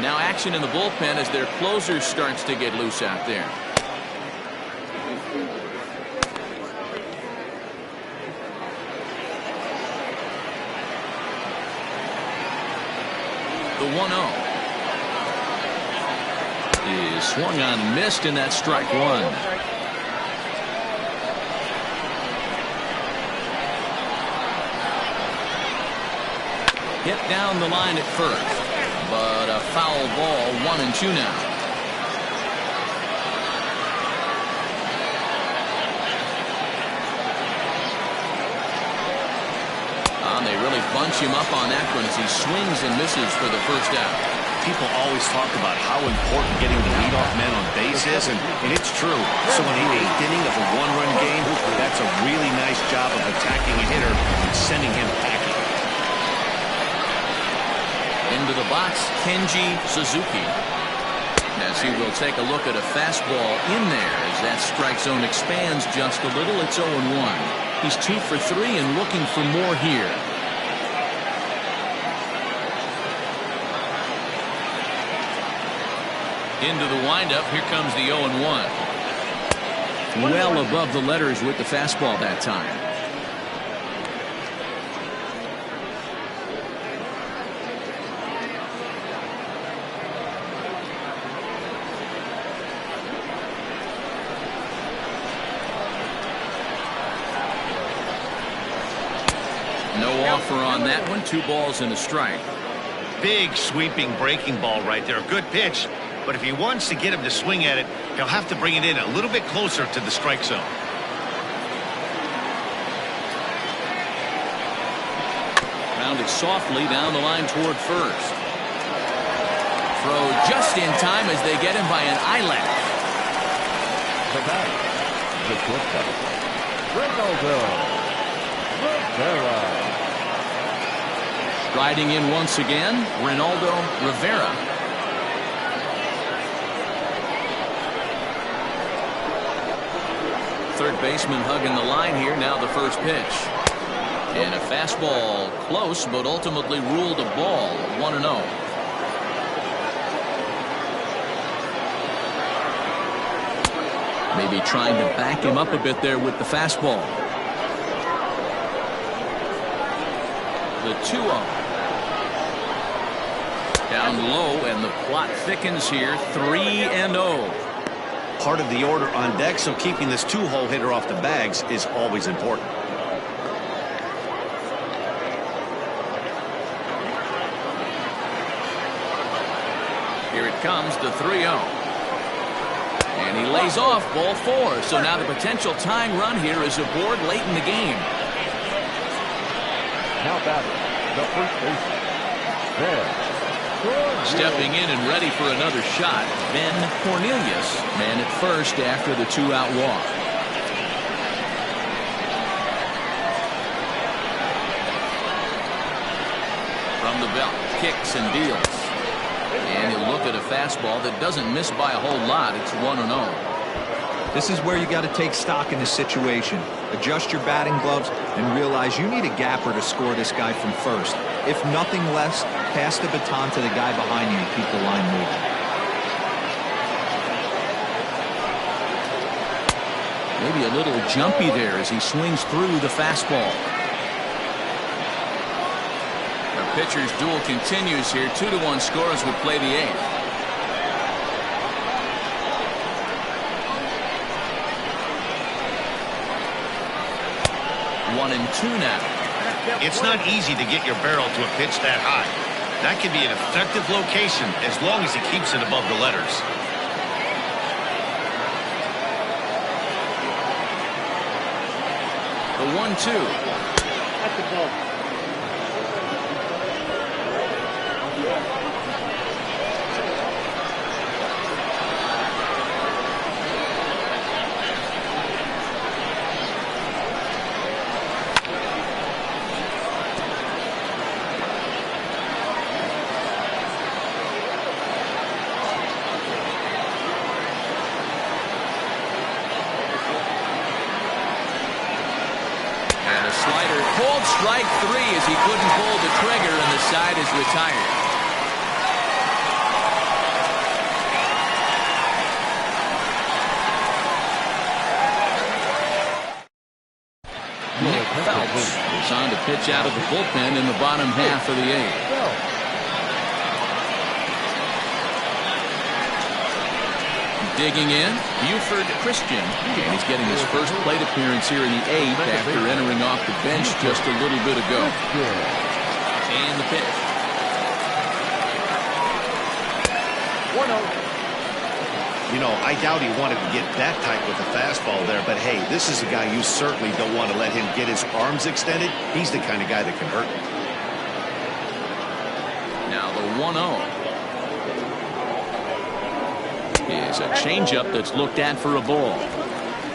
Now action in the bullpen as their closer starts to get loose out there. The 1-0. Is swung on and missed, and that's strike 1. Hit down the line at first, but a foul ball, 1-2 now. They really bunch him up on that one as he swings and misses for the first out. People always talk about how important getting the leadoff man on base is, and it's true. So in the 8th inning of a 1-run game, that's a really nice job of attacking a hitter and sending him packing. Into the box, Kenji Suzuki. As he will take a look at a fastball in there as that strike zone expands just a little. It's 0-1. He's 2 for 3 and looking for more here. Into the windup. Here comes the 0-1. Well above the letters with the fastball that time. No offer on that one. 2 balls and a strike. Big sweeping breaking ball right there. Good pitch. But if he wants to get him to swing at it, he'll have to bring it in a little bit closer to the strike zone. Rounded softly down the line toward first. Throw just in time as they get him by an eyelash. The back, the shortstop, Ronaldo Rivera. Striding in once again, Ronaldo Rivera. Third baseman hugging the line here. Now the first pitch. And a fastball close, but ultimately ruled a ball. 1-0. Maybe trying to back him up a bit there with the fastball. The 2-0. Down low, and the plot thickens here. 3-0. Part of the order on deck, so keeping this 2-hole hitter off the bags is always important. Here it comes, the 3-0. And he lays off ball 4. So now the potential tying run here is aboard late in the game. Now batting, the first baseman, Ben. Stepping in and ready for another shot, Ben Cornelius. Man at first after the 2-out walk. From the belt, kicks and deals. And he'll look at a fastball that doesn't miss by a whole lot. It's 1-0. This is where you got to take stock in this situation. Adjust your batting gloves and realize you need a gapper to score this guy from first. If nothing less, pass the baton to the guy behind you and keep the line moving. Maybe a little jumpy there as he swings through the fastball. The pitcher's duel continues here. 2-1 score as we play the 8th. 1-2 now. It's not easy to get your barrel to a pitch that high. That can be an effective location as long as he keeps it above the letters. The 1-2. That's the ball. Strike 3 as he couldn't pull the trigger, and the side is retired. Nick Phelps is on to pitch out of the bullpen in the bottom half of the 8th. Digging in, Buford Christian, and he's getting his first plate appearance here in the 8th after entering off the bench just a little bit ago. And the pitch. 1-0. You know, I doubt he wanted to get that tight with the fastball there, but hey, this is a guy you certainly don't want to let him get his arms extended. He's the kind of guy that can hurt him. Now the 1-0. Is a changeup that's looked at for a ball.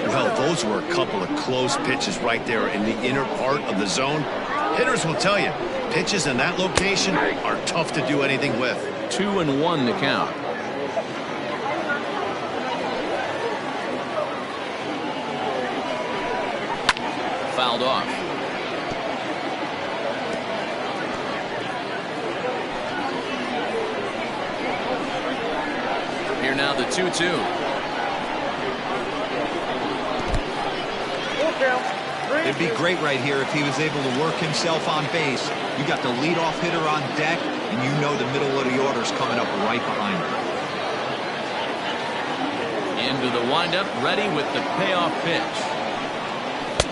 Well, those were a couple of close pitches right there in the inner part of the zone. Hitters will tell you, pitches in that location are tough to do anything with. 2-1 to count. Fouled off. Here now the 2-2. It'd be great right here if he was able to work himself on base. You got the leadoff hitter on deck, and you know the middle of the order's coming up right behind him. Into the windup, ready with the payoff pitch.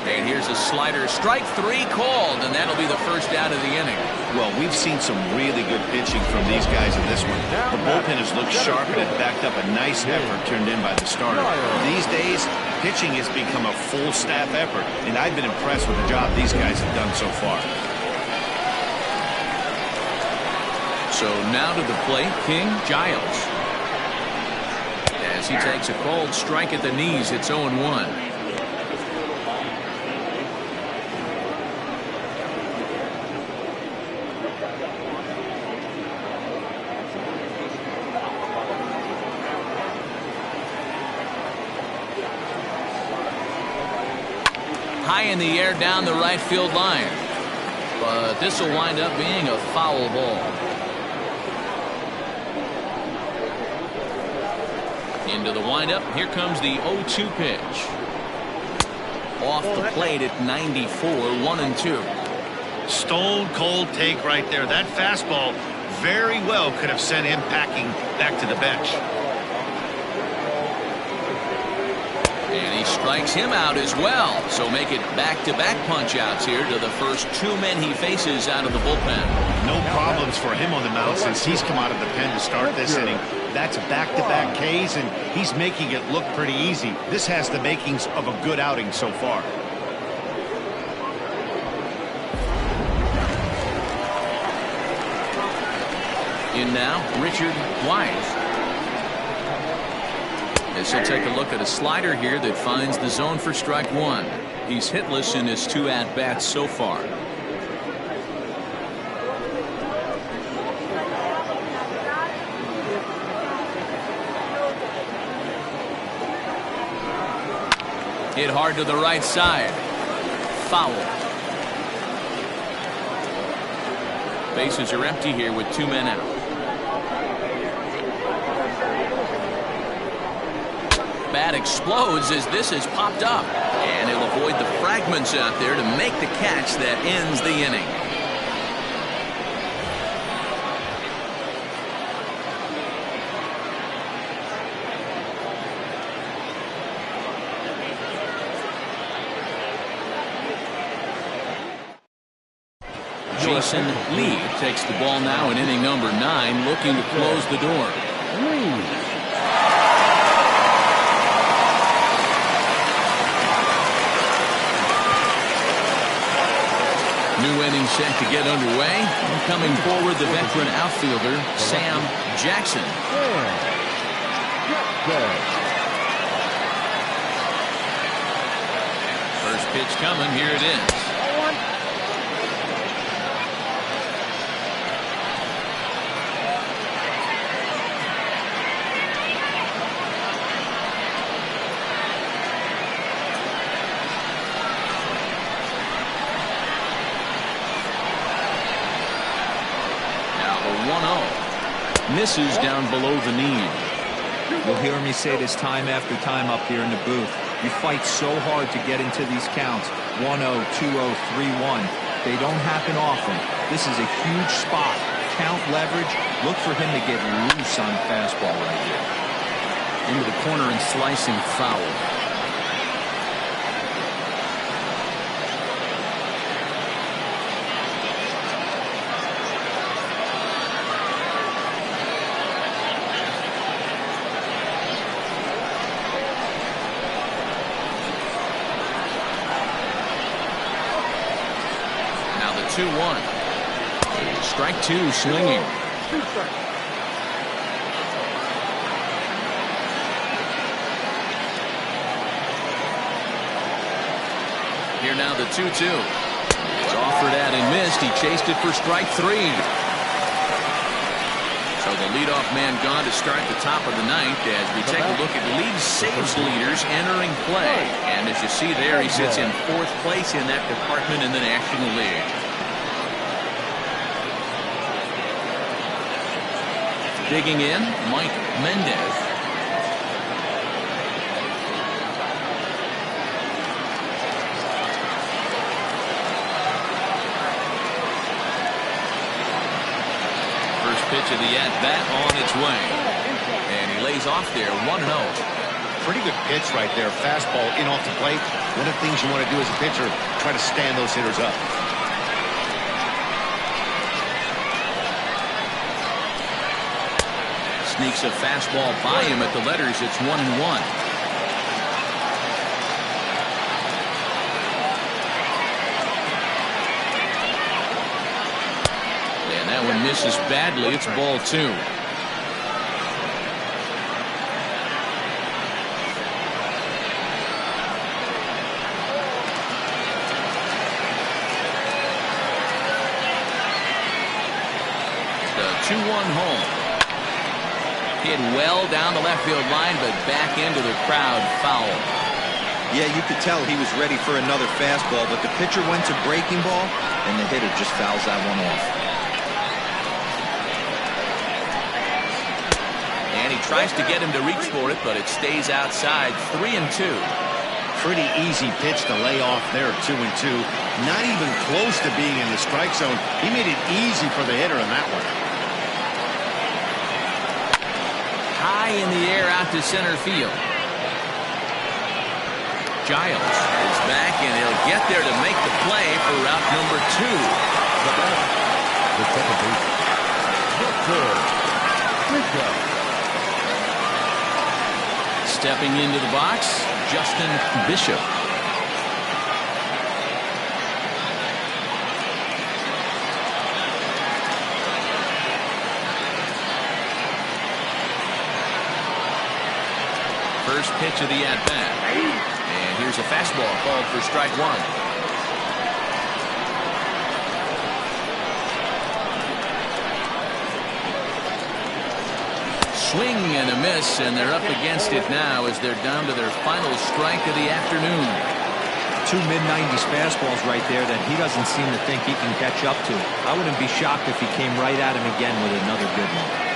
And here's a slider. Strike three called, and that'll be the first out of the inning. Well, we've seen some really good pitching from these guys in this one. The bullpen has looked sharp and it backed up a nice effort turned in by the starter. These days, pitching has become a full staff effort, and I've been impressed with the job these guys have done so far. So now to the plate, King Giles. As he takes a cold strike at the knees, it's 0-1. High in the air down the right field line. But this will wind up being a foul ball. Into the windup. Here comes the 0-2 pitch. Off the plate at 94, 1-2. Stone cold take right there. That fastball very well could have sent him packing back to the bench. And he strikes him out as well. So make it back-to-back punch-outs here to the first two men he faces out of the bullpen. No problems for him on the mound since he's come out of the pen to start this inning. That's back-to-back Ks, and he's making it look pretty easy. This has the makings of a good outing so far. In now, Richard Wise. As he'll take a look at a slider here that finds the zone for strike one. He's hitless in his two at-bats so far. Hit hard to the right side. Foul. Bases are empty here with two men out. Bat explodes as this is popped up, and he'll avoid the fragments out there to make the catch that ends the inning. Jason Lee takes the ball now in inning number 9, looking to close the door. New inning set to get underway. And coming forward, the veteran outfielder, Sam Jackson. First pitch coming. Here it is. Misses down below the knee. You'll hear me say this time after time up here in the booth. You fight so hard to get into these counts. 1-0, 2-0, 3-1. They don't happen often. This is a huge spot. Count leverage. Look for him to get loose on the fastball right here. Into the corner and slicing foul. Now the 2-1. Strike two swinging. Here now the 2-2. It's offered at and missed. He chased it for strike three. So the leadoff man gone to start the top of the ninth as we take a look at lead saves leaders entering play. And as you see there, he sits in fourth place in that department in the National League. Digging in, Mike Mendez. of the at-bat on its way. And he lays off there 1-0. Pretty good pitch right there. Fastball in off the plate. One of the things you want to do as a pitcher, try to stand those hitters up. Sneaks a fastball by him at the letters. It's 1-1. And that one misses badly. It's ball 2. The 2-1 home. Hit well down the left field line, but back into the crowd, foul. Yeah, you could tell he was ready for another fastball, but the pitcher went to breaking ball, and the hitter just fouls that one off. And he tries to get him to reach for it, but it stays outside. 3-2. Pretty easy pitch to lay off there, 2-2. Not even close to being in the strike zone. He made it easy for the hitter in that one. High in the air out to center field. Giles is back, and he'll get there to make the play for route number 2. The second base. Stepping into the box, Justin Bishop. First pitch of the at-bat. And here's a fastball called for strike 1. Swing and a miss, and they're up against it now as they're down to their final strike of the afternoon. 2 mid-90s fastballs right there that he doesn't seem to think he can catch up to. I wouldn't be shocked if he came right at him again with another good one.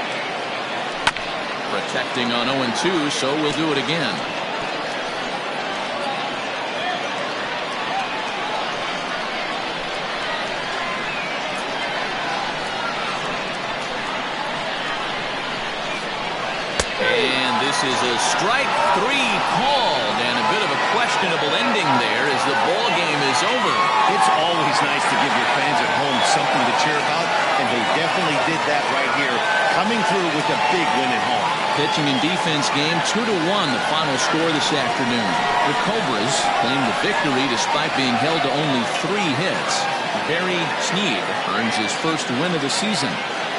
Protecting on 0-2, so we'll do it again. And this is a strike 3 called, and a bit of a questionable ending there as the ball game is over. It's always nice to give your fans at home something to cheer about, and they definitely did that right here, coming through with a big win at home. Pitching and defense game 2-1, the final score this afternoon. The Cobras claim the victory despite being held to only 3 hits. Barry Sneed earns his first win of the season.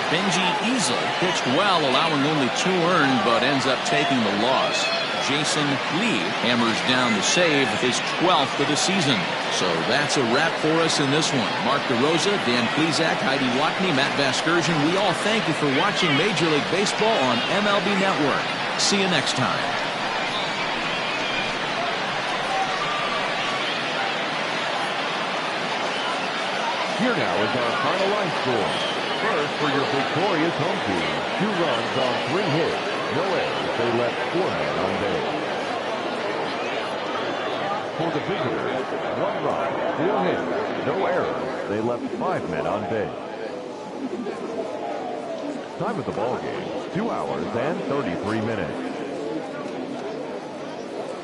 Benji Easel pitched well, allowing only 2 earned, but ends up taking the loss. Jason Lee hammers down the save with his 12th of the season. So that's a wrap for us in this one. Mark DeRosa, Dan Plesac, Heidi Watney, Matt Vasgersian, we all thank you for watching Major League Baseball on MLB Network. See you next time. Here now is our final line score. First, for your victorious home team, 2 runs on 3 hits, no errors. They left 4 men on base. For the visitors, 1 run, 4 hits, no errors. They left 5 men on base. Time of the ball game, 2 hours and 33 minutes.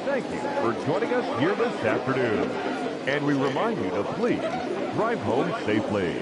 Thank you for joining us here this afternoon. And we remind you to please drive home safely.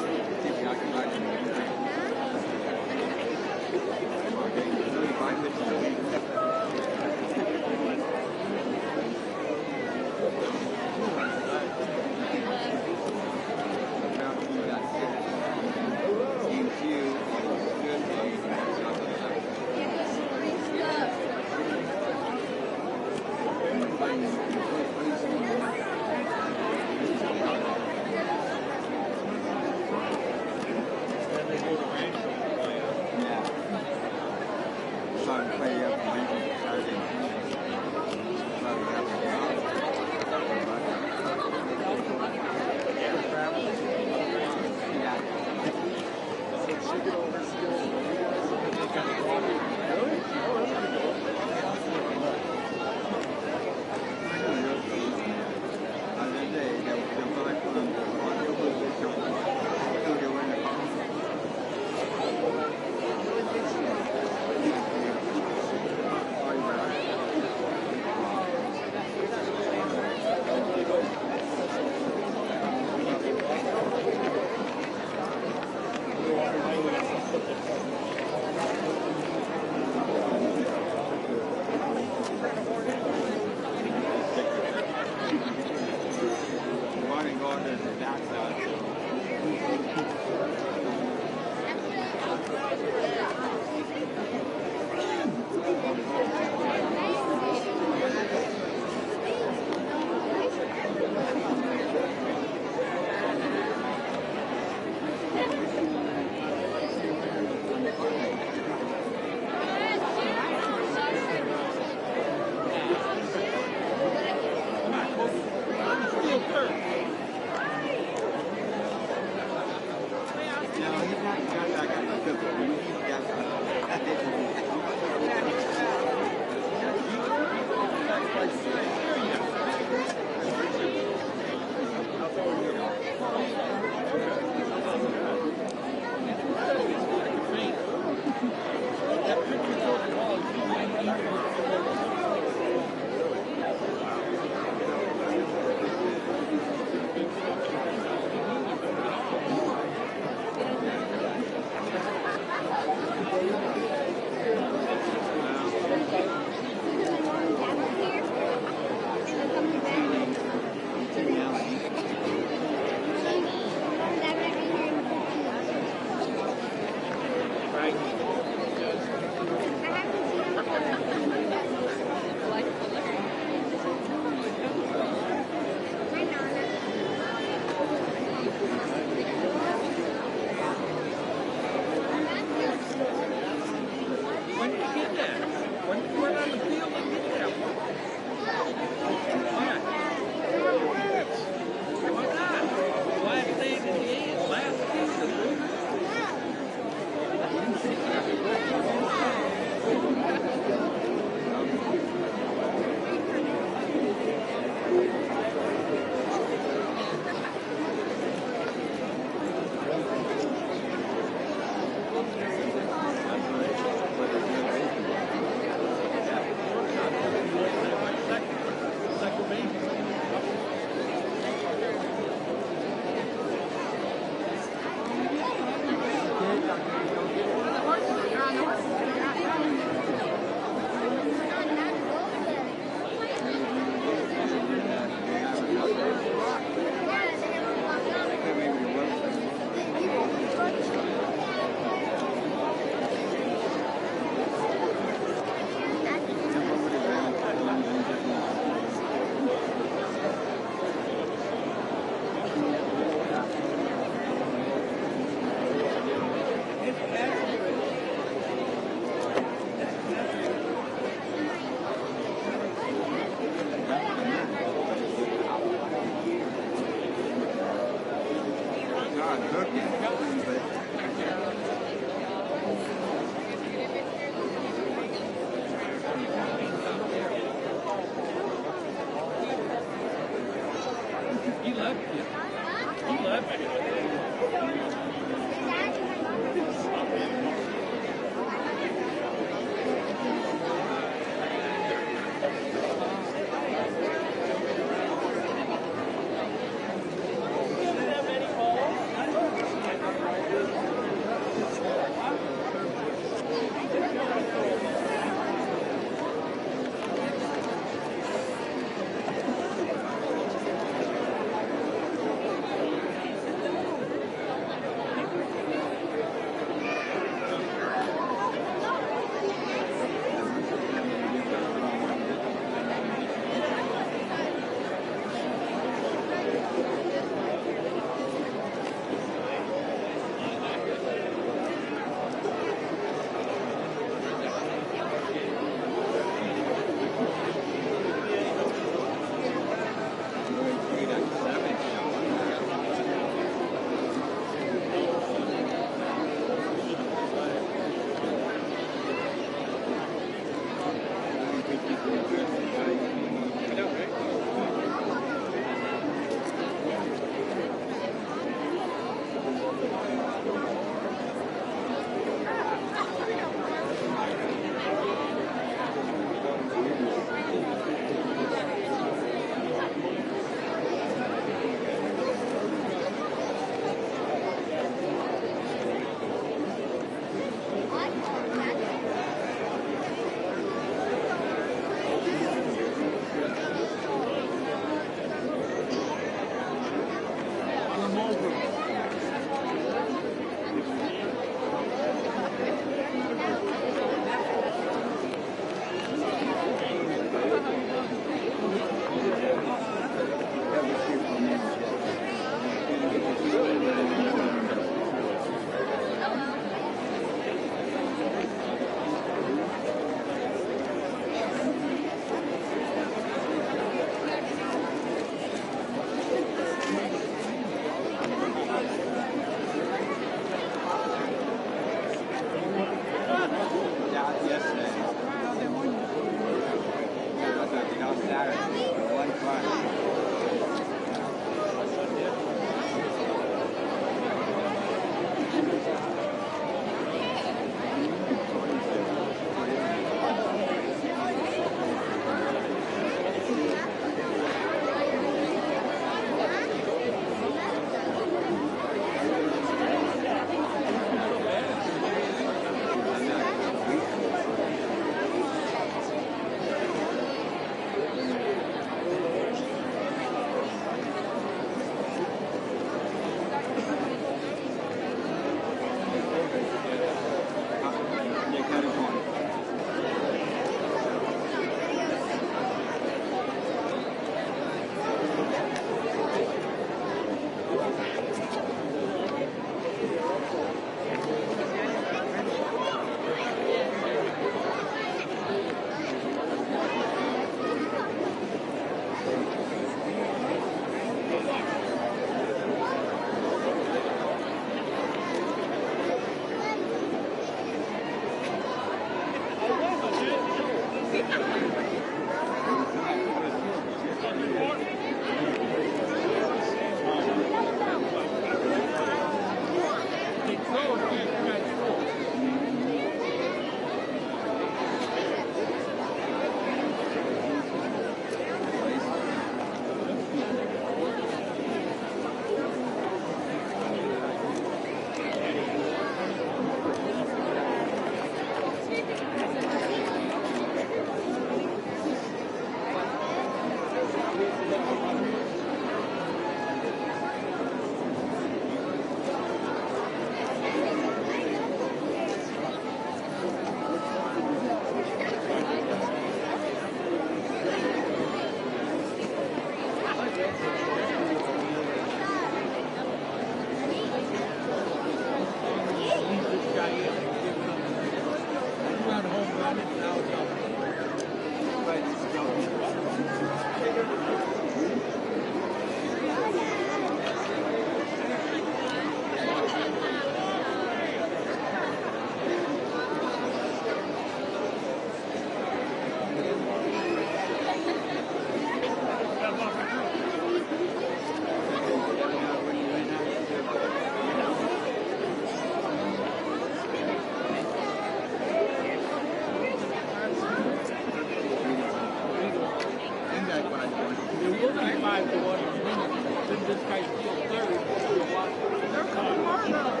this guy's still third. They're coming hard up.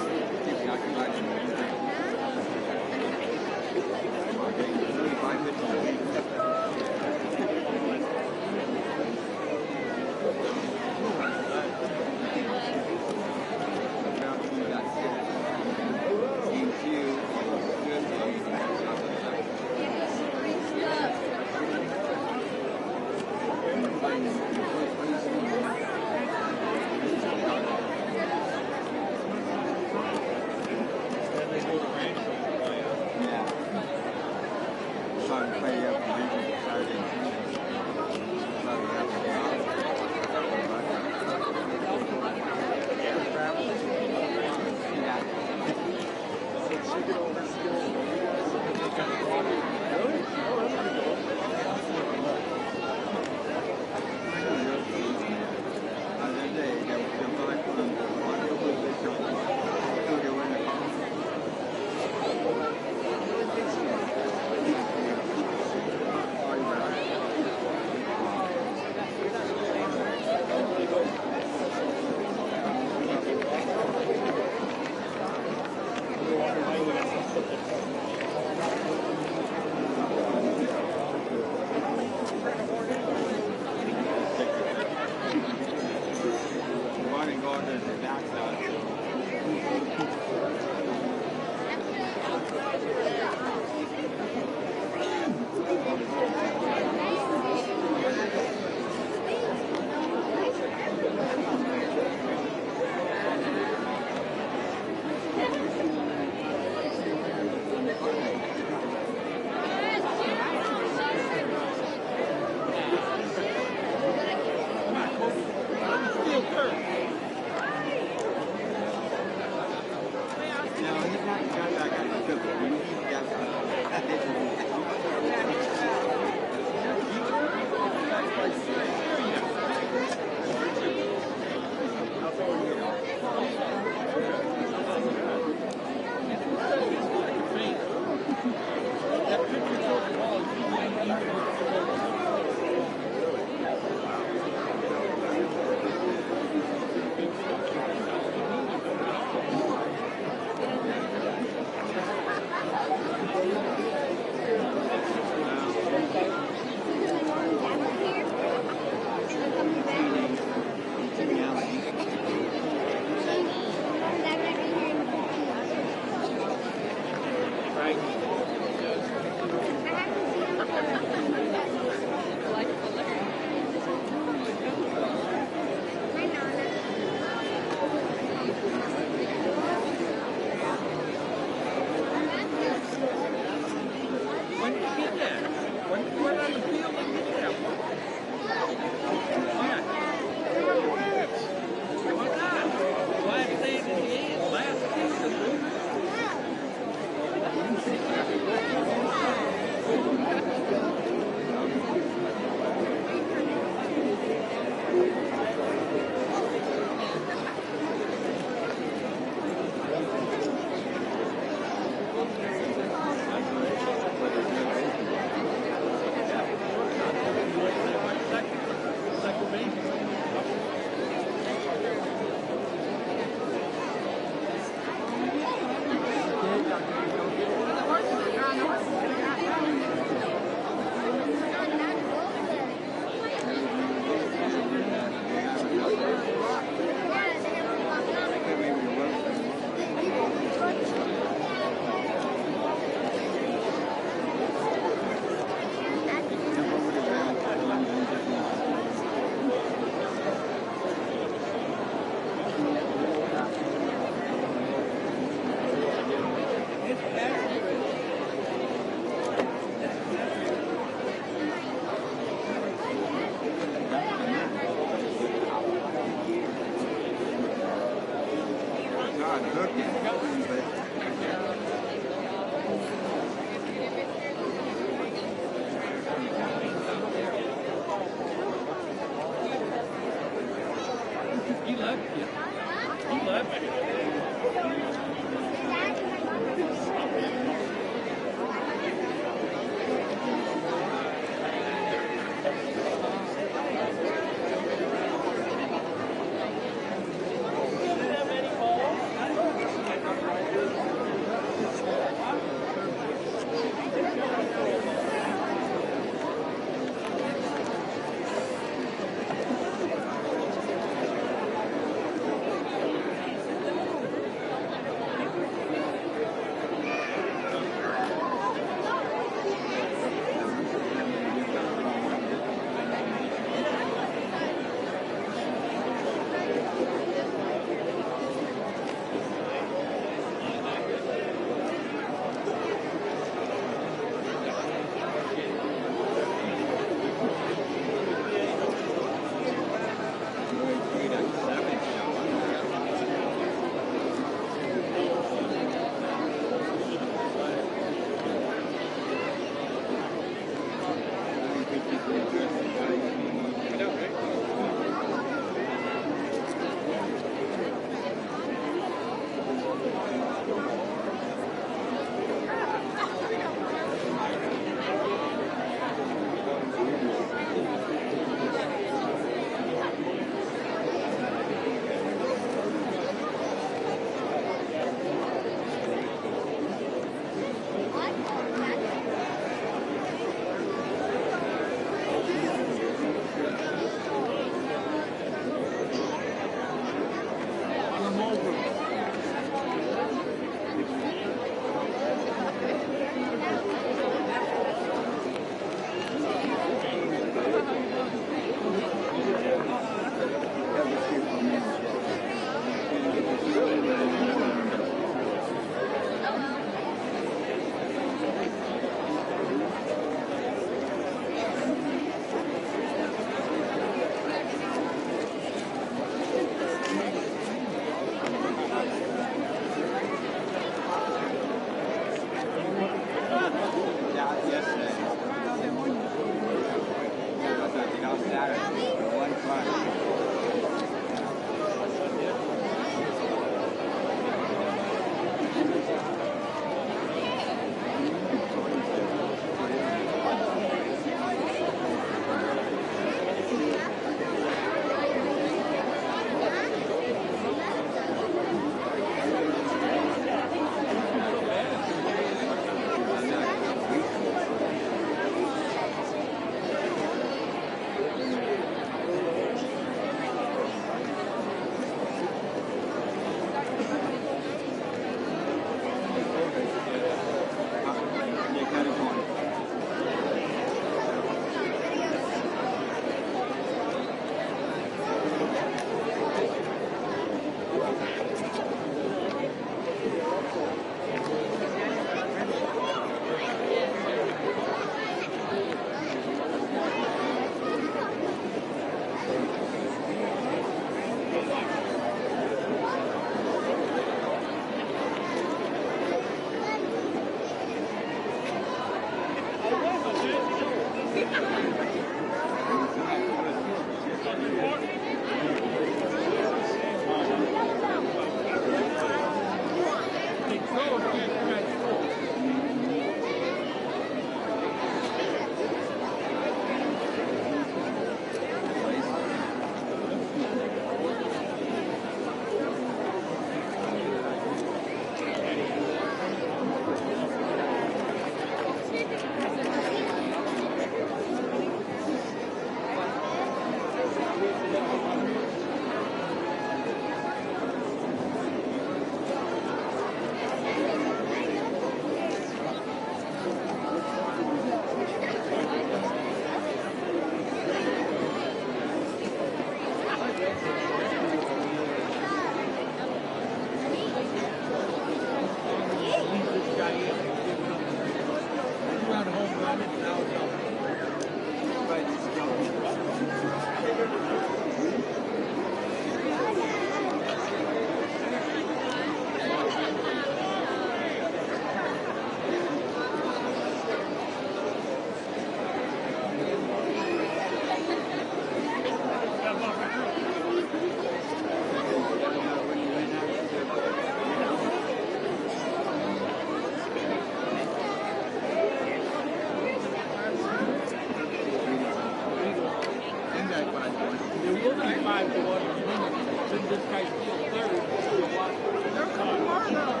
They're coming hard now.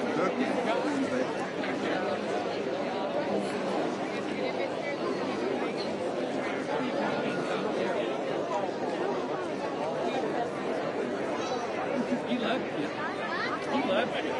trying to hook him. He left you. He left you.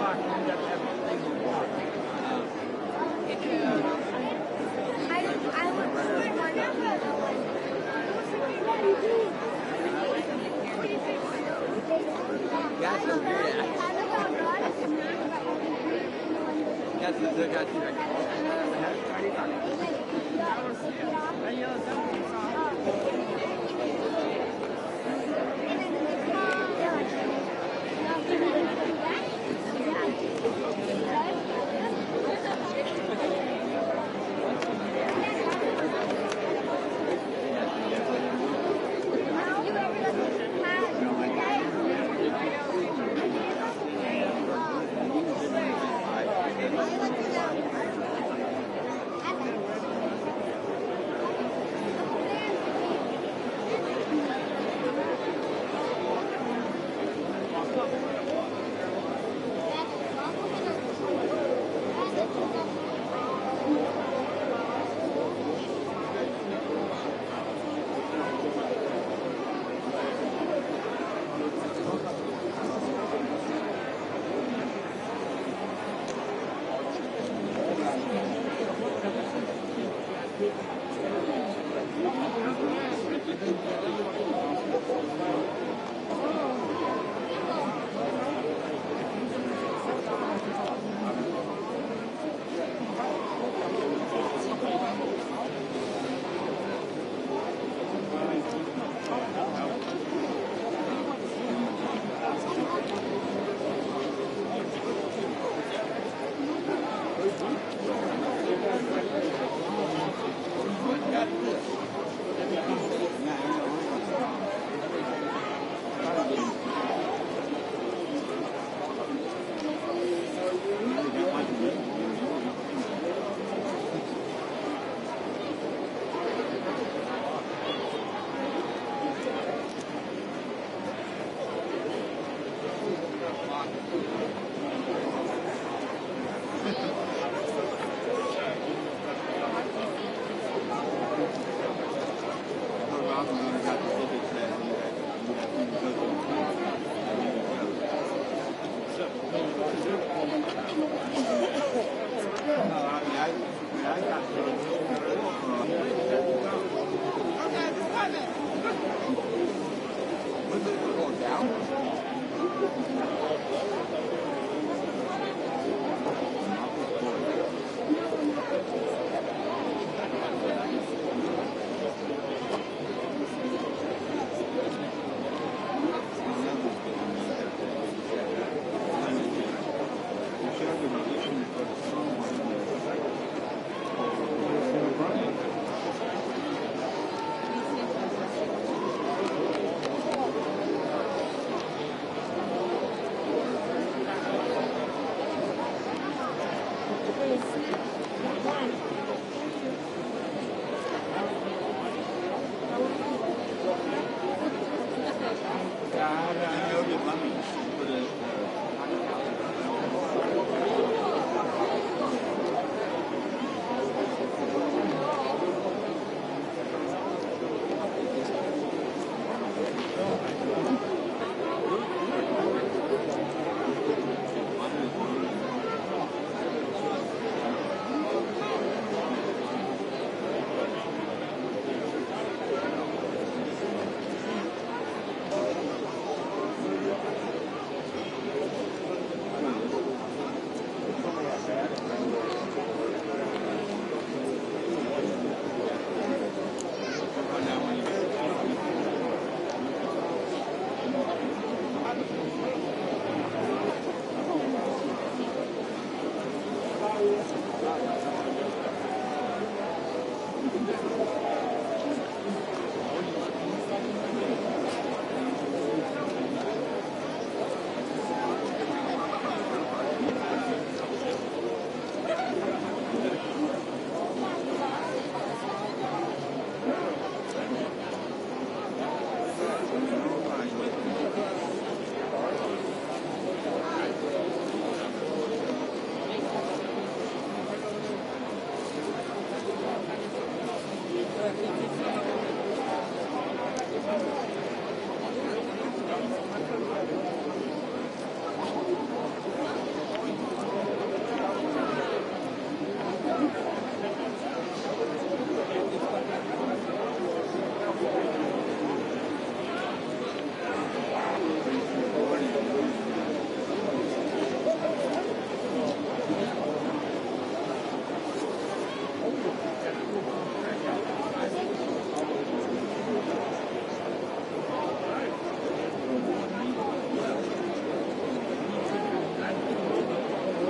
o'clock, you got to have a thing to walk.